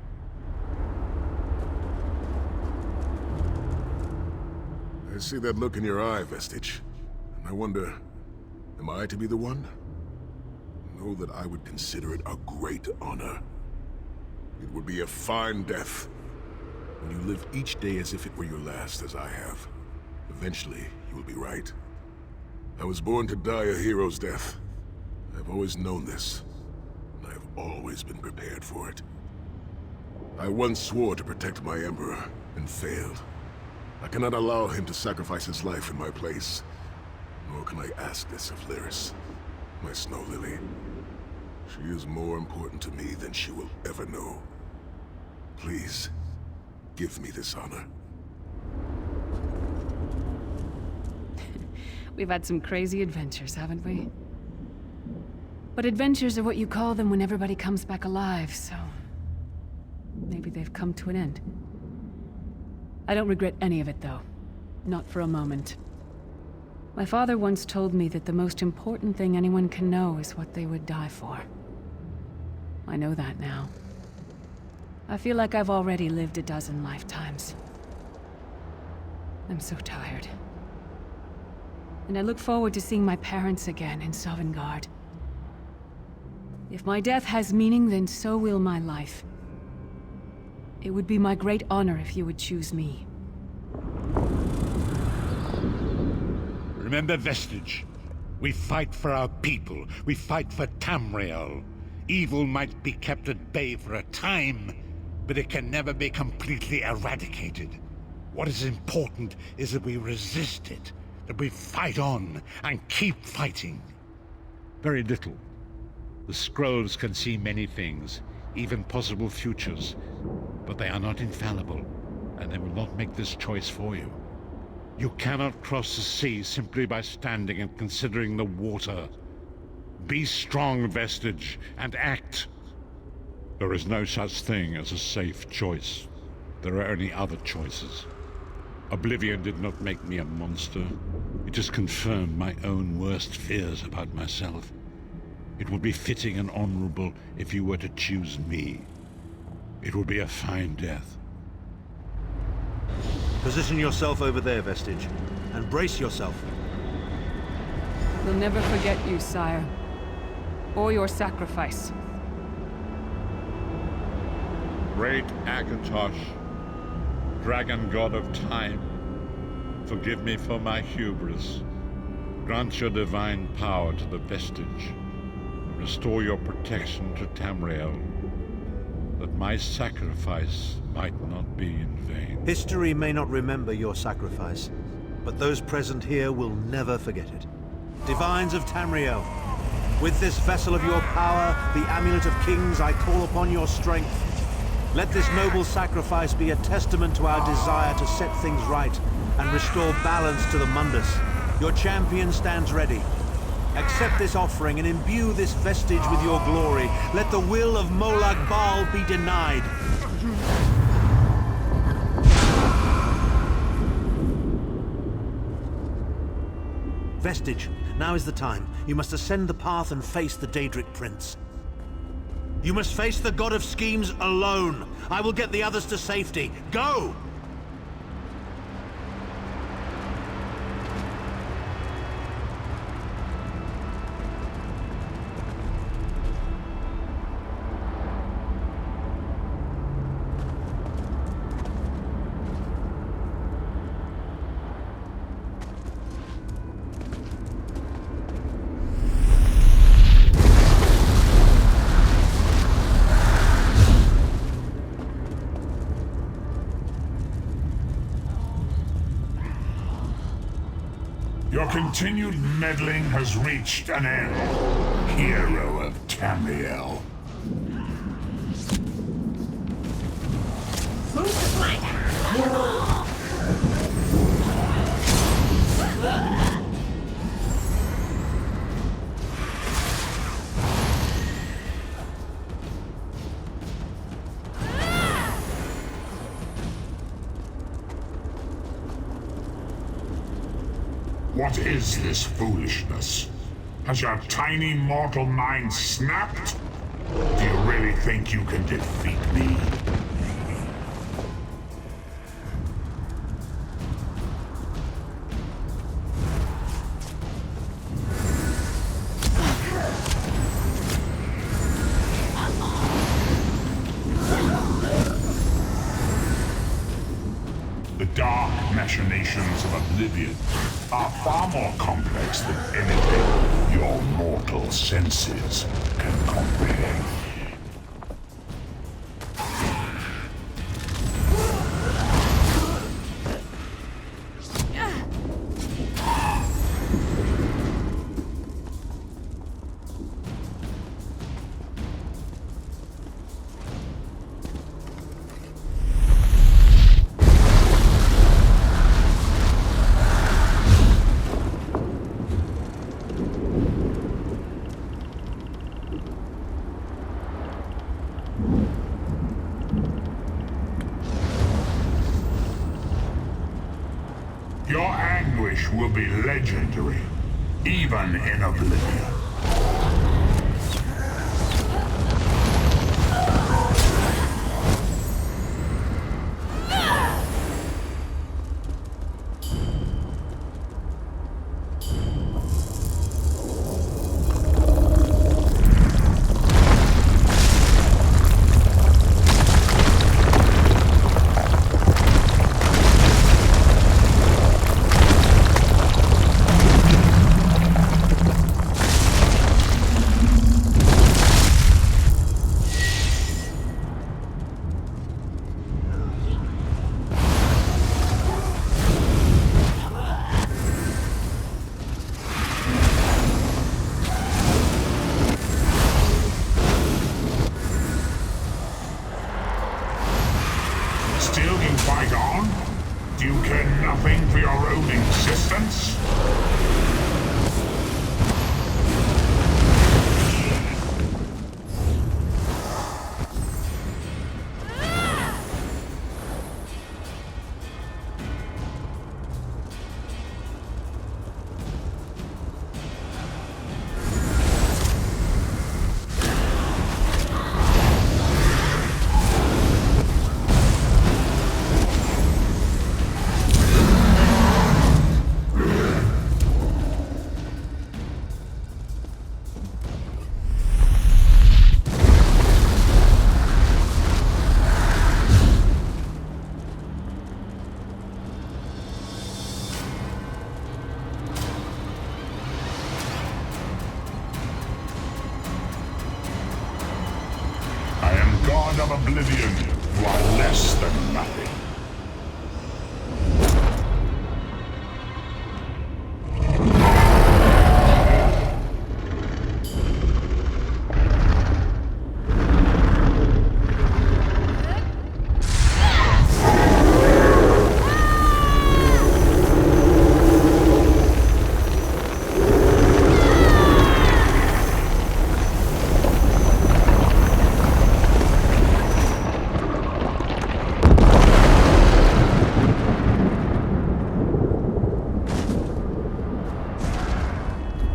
I see that look in your eye, Vestige. And I wonder, am I to be the one? Know that I would consider it a great honor. It would be a fine death. When you live each day as if it were your last, as I have. Eventually, you will be right. I was born to die a hero's death. I've always known this. And I've always been prepared for it. I once swore to protect my Emperor, and failed. I cannot allow him to sacrifice his life in my place. Nor can I ask this of Lyris, my snow lily. She is more important to me than she will ever know. Please, give me this honor. We've had some crazy adventures, haven't we? But adventures are what you call them when everybody comes back alive, so... maybe they've come to an end. I don't regret any of it, though. Not for a moment. My father once told me that the most important thing anyone can know is what they would die for. I know that now. I feel like I've already lived a dozen lifetimes. I'm so tired. And I look forward to seeing my parents again in Sovngarde. If my death has meaning, then so will my life. It would be my great honor if you would choose me. Remember, Vestige. We fight for our people. We fight for Tamriel. Evil might be kept at bay for a time, but it can never be completely eradicated. What is important is that we resist it, that we fight on and keep fighting. Very little. The scrolls can see many things, even possible futures, but they are not infallible, and they will not make this choice for you. You cannot cross the sea simply by standing and considering the water. Be strong, Vestige, and act. There is no such thing as a safe choice. There are only other choices. Oblivion did not make me a monster. It just confirmed my own worst fears about myself. It would be fitting and honorable if you were to choose me. It would be a fine death. Position yourself over there, Vestige, and brace yourself. We'll never forget you, sire. Or your sacrifice. Great Akatosh, dragon god of time, forgive me for my hubris. Grant your divine power to the Vestige. Restore your protection to Tamriel, that my sacrifice might not be in vain. History may not remember your sacrifice, but those present here will never forget it. Divines of Tamriel, with this vessel of your power, the Amulet of Kings, I call upon your strength. Let this noble sacrifice be a testament to our desire to set things right and restore balance to the Mundus. Your champion stands ready. Accept this offering and imbue this vestige with your glory. Let the will of Molag Bal be denied. Vestige, now is the time. You must ascend the path and face the Daedric Prince. You must face the God of Schemes alone. I will get the others to safety. Go! Your continued meddling has reached an end, hero of Tamriel. Move to flank! What is this foolishness? Has your tiny mortal mind snapped? Do you really think you can defeat me? The dark machinations of Oblivion are far more complex than anything your mortal senses can comprehend. Your anguish will be legendary, even in oblivion. Still you fight on? Do you care nothing for your own existence? God of Oblivion, you are less than nothing.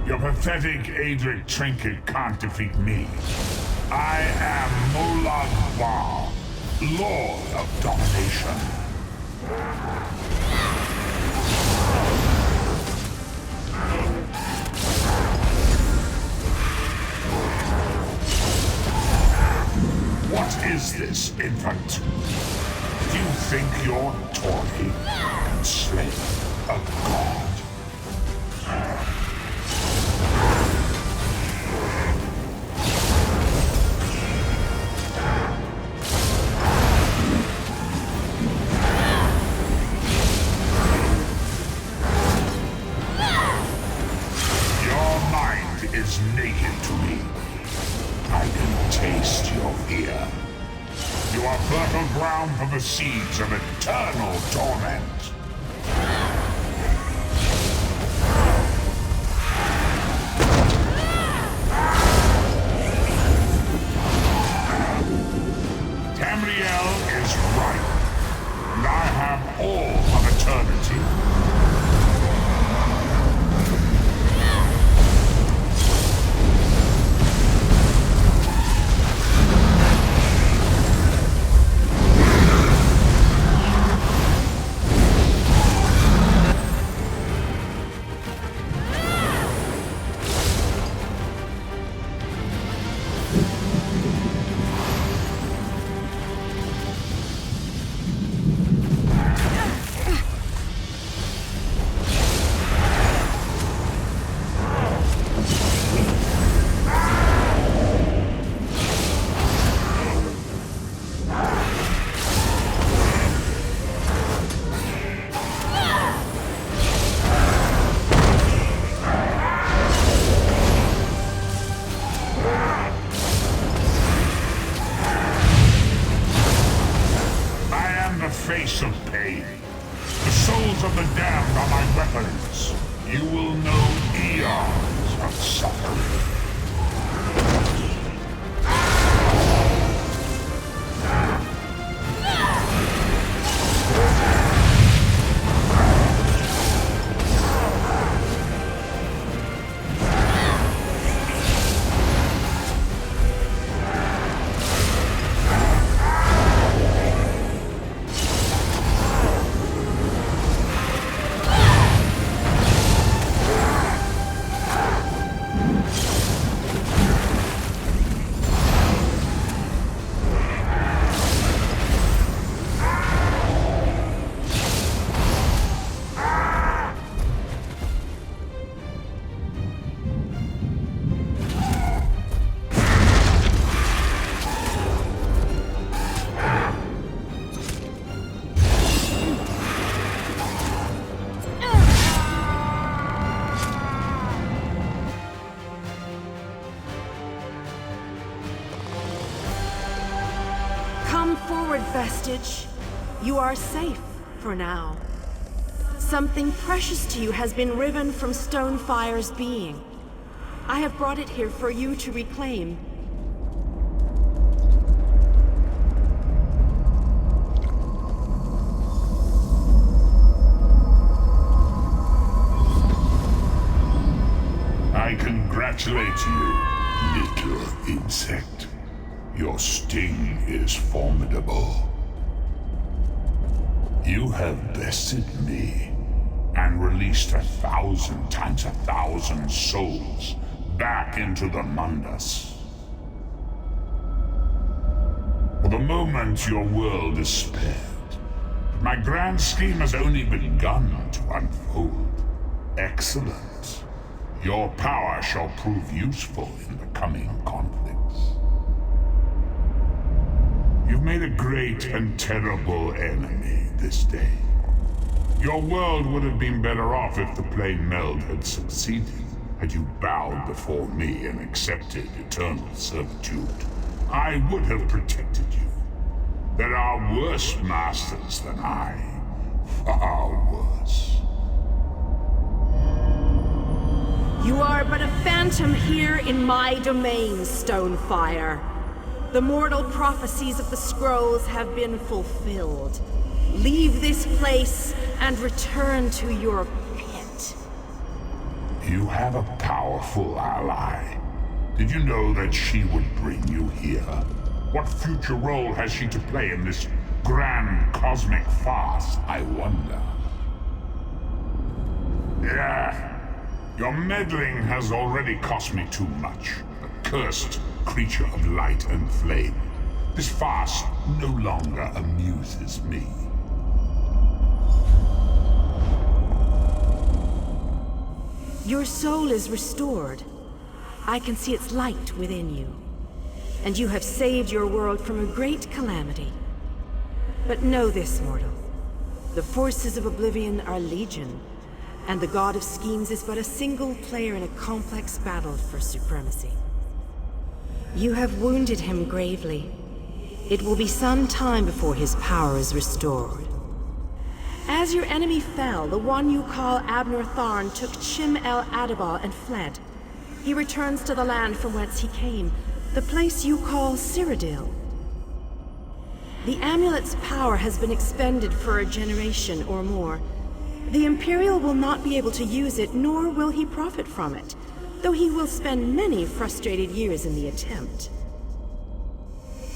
Your pathetic Adric trinket can't defeat me. I am Molag Bal, Lord of Domination. What is this, infant? Do you think your toy can slay a god? Is naked to me. I can taste your fear. You are fertile ground for the seeds of eternal torment. Tamriel is right, and I have all of eternity. Face of pain. The souls of the damned are my weapons. You will know eons of suffering. heritage, you are safe for now. Something precious to you has been riven from Stonefire's being. I have brought it here for you to reclaim. I congratulate you, little insect. Your sting is formidable. You have bested me and released 1,000 times 1,000 souls back into the Mundus. For the moment, your world is spared. My grand scheme has only begun to unfold. Excellent. Your power shall prove useful in the coming conflicts. You've made a great and terrible enemy this day. Your world would have been better off if the plane meld had succeeded, had you bowed before me and accepted eternal servitude. I would have protected you. There are worse masters than I. Far worse. You are but a phantom here in my domain, Stonefire. The mortal prophecies of the scrolls have been fulfilled. Leave this place and return to your pit. You have a powerful ally. Did you know that she would bring you here? What future role has she to play in this grand cosmic farce, I wonder? Yeah. Your meddling has already cost me too much. A cursed creature of light and flame. This farce no longer amuses me. Your soul is restored. I can see its light within you. And you have saved your world from a great calamity. But know this, mortal. The forces of Oblivion are legion. And the God of Schemes is but a single player in a complex battle for supremacy. You have wounded him gravely. It will be some time before his power is restored. As your enemy fell, the one you call Abner Tharn took Chim El Adabal and fled. He returns to the land from whence he came, the place you call Cyrodiil. The amulet's power has been expended for a generation or more. The Imperial will not be able to use it, nor will he profit from it, though he will spend many frustrated years in the attempt.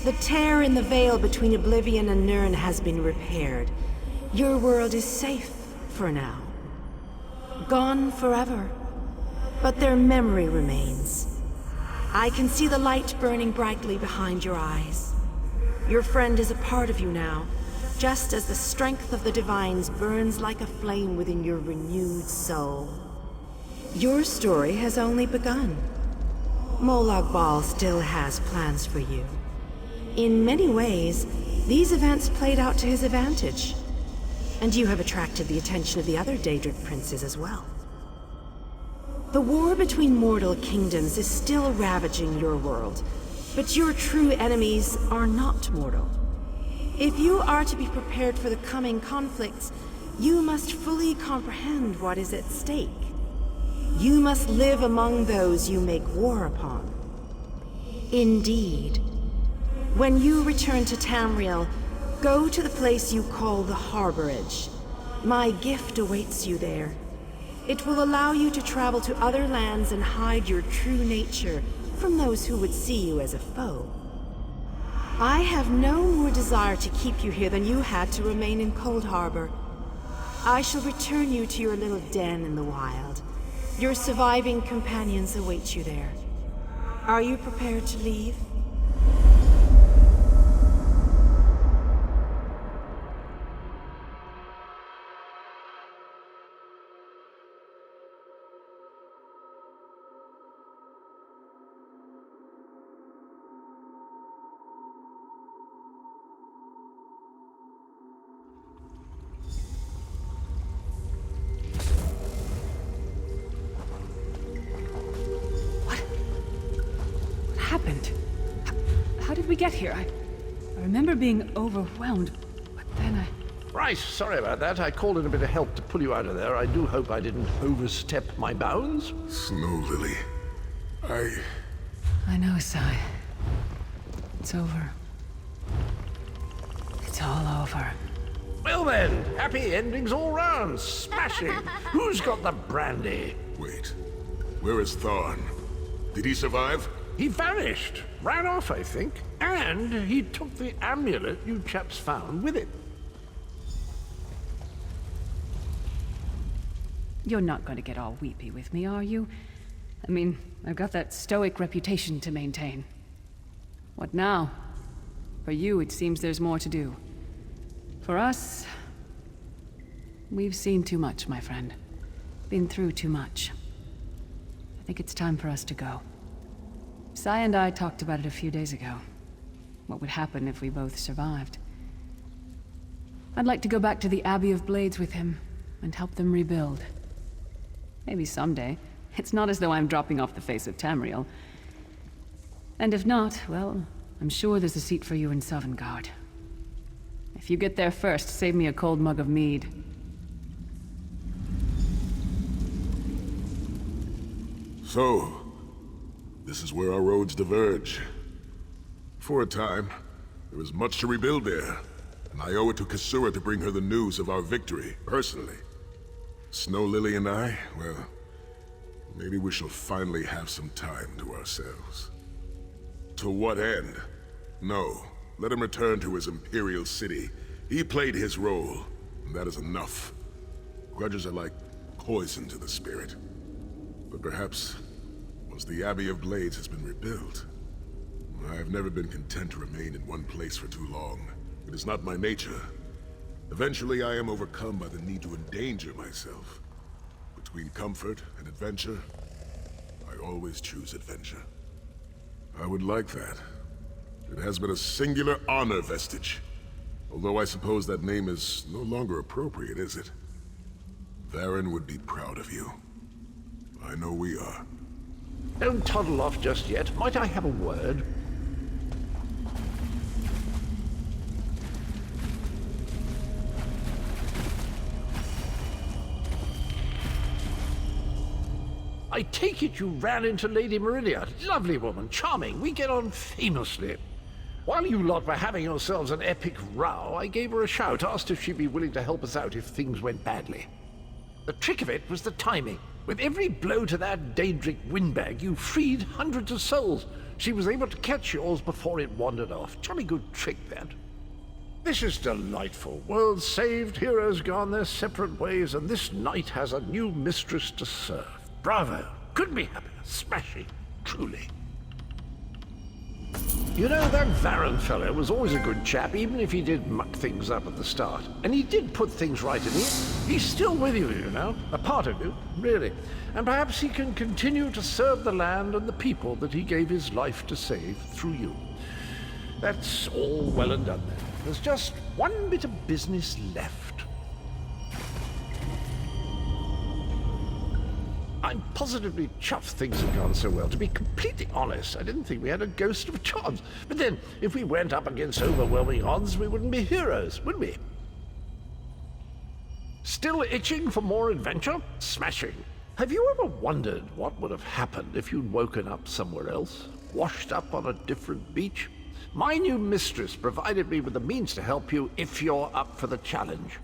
The tear in the veil between Oblivion and Nirn has been repaired. Your world is safe for now. Gone forever, but their memory remains. I can see the light burning brightly behind your eyes. Your friend is a part of you now, just as the strength of the Divines burns like a flame within your renewed soul. Your story has only begun. Molag Bal still has plans for you. In many ways, these events played out to his advantage. And you have attracted the attention of the other Daedric princes as well. The war between mortal kingdoms is still ravaging your world, but your true enemies are not mortal. If you are to be prepared for the coming conflicts, you must fully comprehend what is at stake. You must live among those you make war upon. Indeed. When you return to Tamriel, go to the place you call the Harborage. My gift awaits you there. It will allow you to travel to other lands and hide your true nature from those who would see you as a foe. I have no more desire to keep you here than you had to remain in Cold Harbor. I shall return you to your little den in the wild. Your surviving companions await you there. Are you prepared to leave? Happened? How did we get here? I remember being overwhelmed, Right, sorry about that. I called in a bit of help to pull you out of there. I do hope I didn't overstep my bounds. Snow Lily, I know, Sai. It's over. It's all over. Well then, happy endings all round. Smashing. Who's got the brandy? Wait, where is Thorn? Did he survive? He vanished. Ran off, I think. And he took the amulet you chaps found with him. You're not going to get all weepy with me, are you? I mean, I've got that stoic reputation to maintain. What now? For you, it seems there's more to do. For us, we've seen too much, my friend. Been through too much. I think it's time for us to go. Sai and I talked about it a few days ago. What would happen if we both survived. I'd like to go back to the Abbey of Blades with him, and help them rebuild. Maybe someday. It's not as though I'm dropping off the face of Tamriel. And if not, well, I'm sure there's a seat for you in Sovngarde. If you get there first, save me a cold mug of mead. So, this is where our roads diverge. For a time, there was much to rebuild there, and I owe it to Kasura to bring her the news of our victory, personally. Snow Lily and I, well, maybe we shall finally have some time to ourselves. To what end? No, let him return to his Imperial city. He played his role, and that is enough. Grudges are like poison to the spirit. But perhaps, once the Abbey of Blades has been rebuilt, I have never been content to remain in one place for too long. It is not my nature. Eventually, I am overcome by the need to endanger myself. Between comfort and adventure, I always choose adventure. I would like that. It has been a singular honor vestige. Although I suppose that name is no longer appropriate, is it? Varen would be proud of you. I know we are. Don't toddle off just yet. Might I have a word? I take it you ran into Lady Meridia. Lovely woman, charming. We get on famously. While you lot were having yourselves an epic row, I gave her a shout, asked if she'd be willing to help us out if things went badly. The trick of it was the timing. With every blow to that Daedric windbag, you freed hundreds of souls. She was able to catch yours before it wandered off. Jolly good trick, that. This is delightful. Worlds saved, heroes gone their separate ways, and this knight has a new mistress to serve. Bravo. Couldn't be happier. Smashing. Truly. You know, that Varen fellow was always a good chap, even if he did muck things up at the start. And he did put things right in the end. He's still with you, you know. A part of you, really. And perhaps he can continue to serve the land and the people that he gave his life to save through you. That's all well and done then. There's just one bit of business left. I'm positively chuffed things have gone so well. To be completely honest, I didn't think we had a ghost of a chance. But then, if we went up against overwhelming odds, we wouldn't be heroes, would we? Still itching for more adventure? Smashing. Have you ever wondered what would have happened if you'd woken up somewhere else? Washed up on a different beach? My new mistress provided me with the means to help you if you're up for the challenge.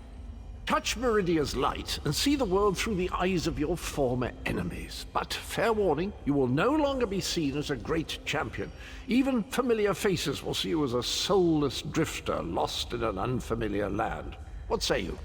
Touch Meridia's light and see the world through the eyes of your former enemies. But, fair warning, you will no longer be seen as a great champion. Even familiar faces will see you as a soulless drifter lost in an unfamiliar land. What say you?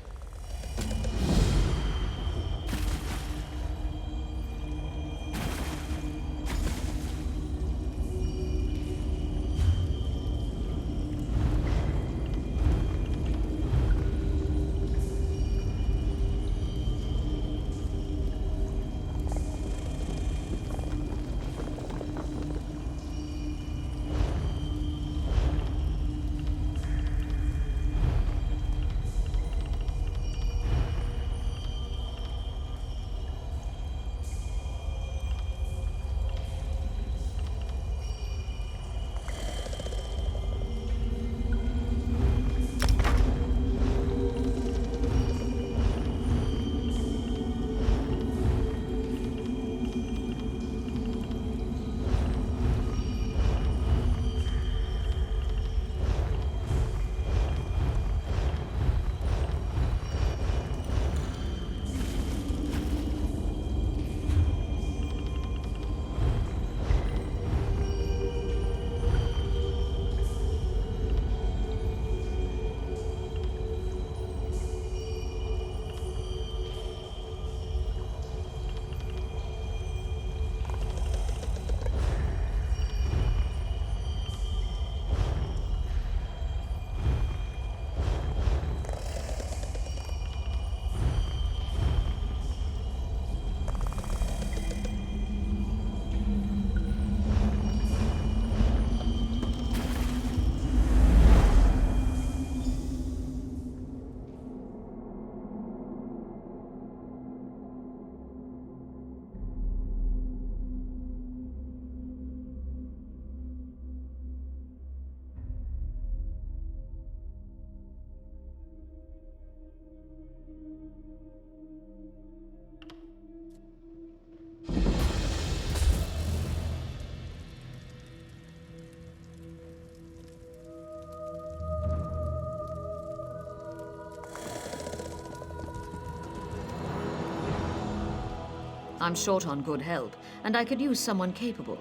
I'm short on good help, and I could use someone capable.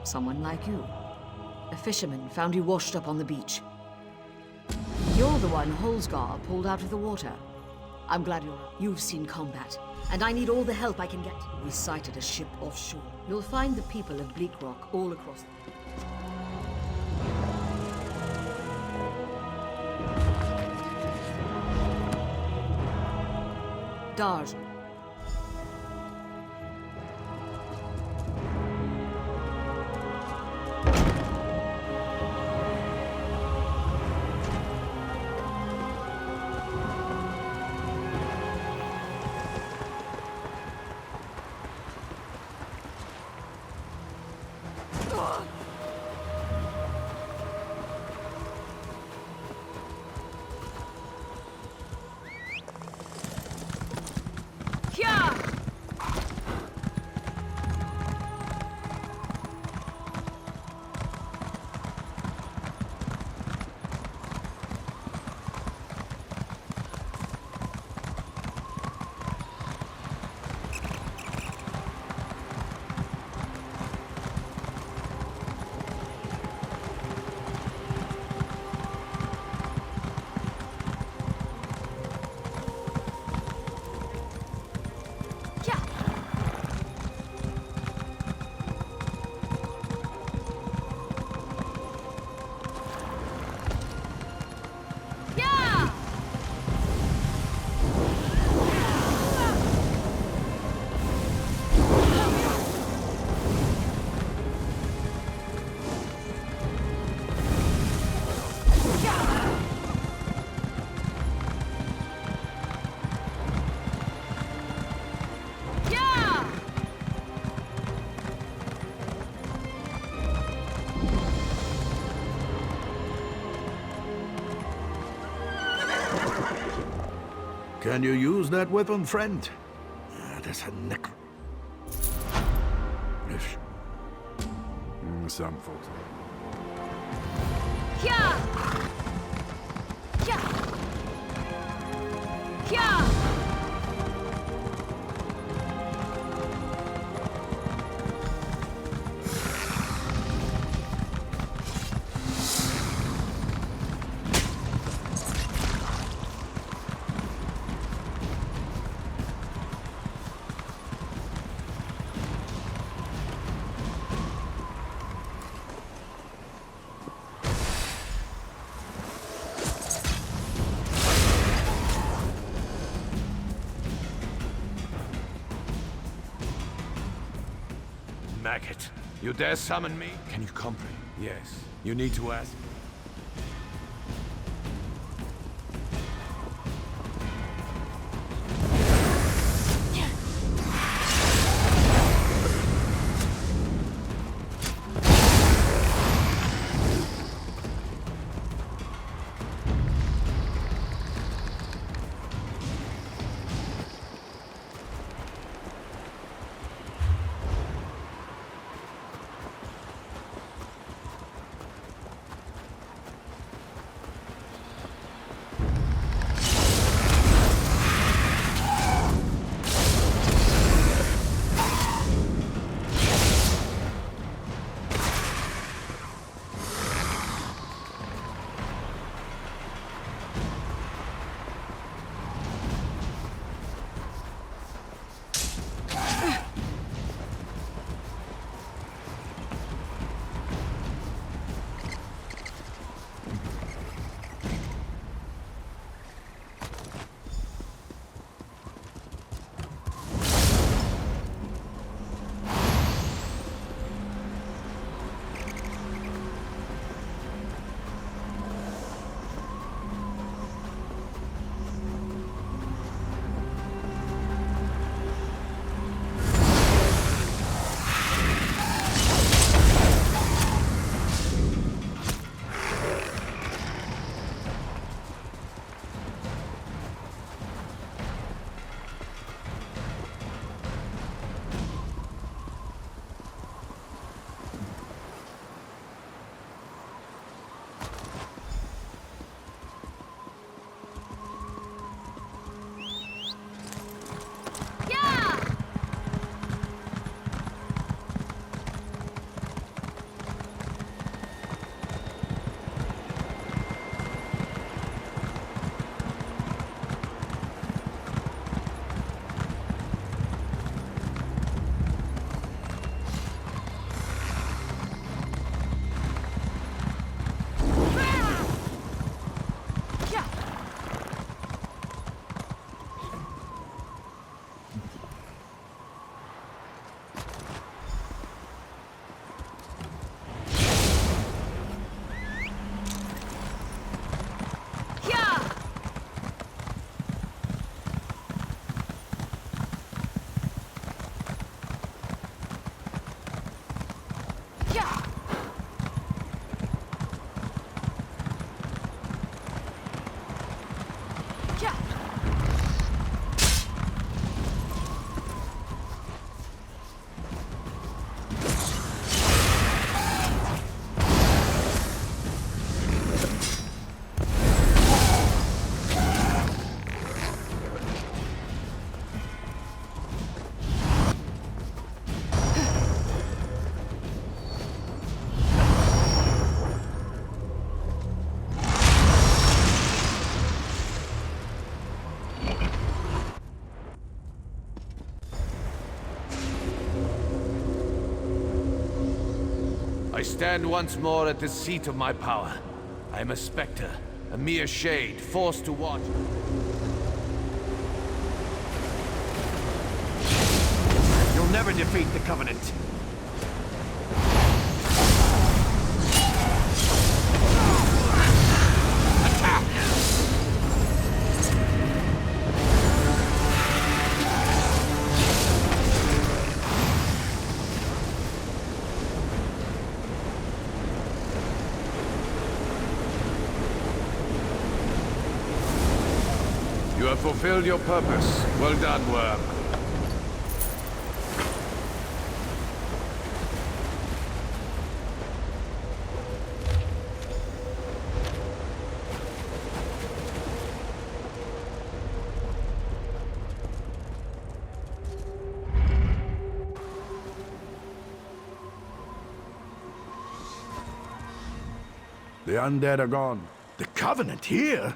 Someone like you. A fisherman found you washed up on the beach. You're the one Holsgar pulled out of the water. I'm glad you've seen combat, and I need all the help I can get. We sighted a ship offshore. You'll find the people of Bleakrock all across the... Darj. Can you use that weapon, friend? That's a neck. Some folks. Maggot, you dare summon me? Can you comprehend? Yes. You need to ask. I stand once more at the seat of my power. I am a specter, a mere shade, forced to watch. You'll never defeat the Covenant. You have fulfilled your purpose. Well done, Worm. The undead are gone. The Covenant here?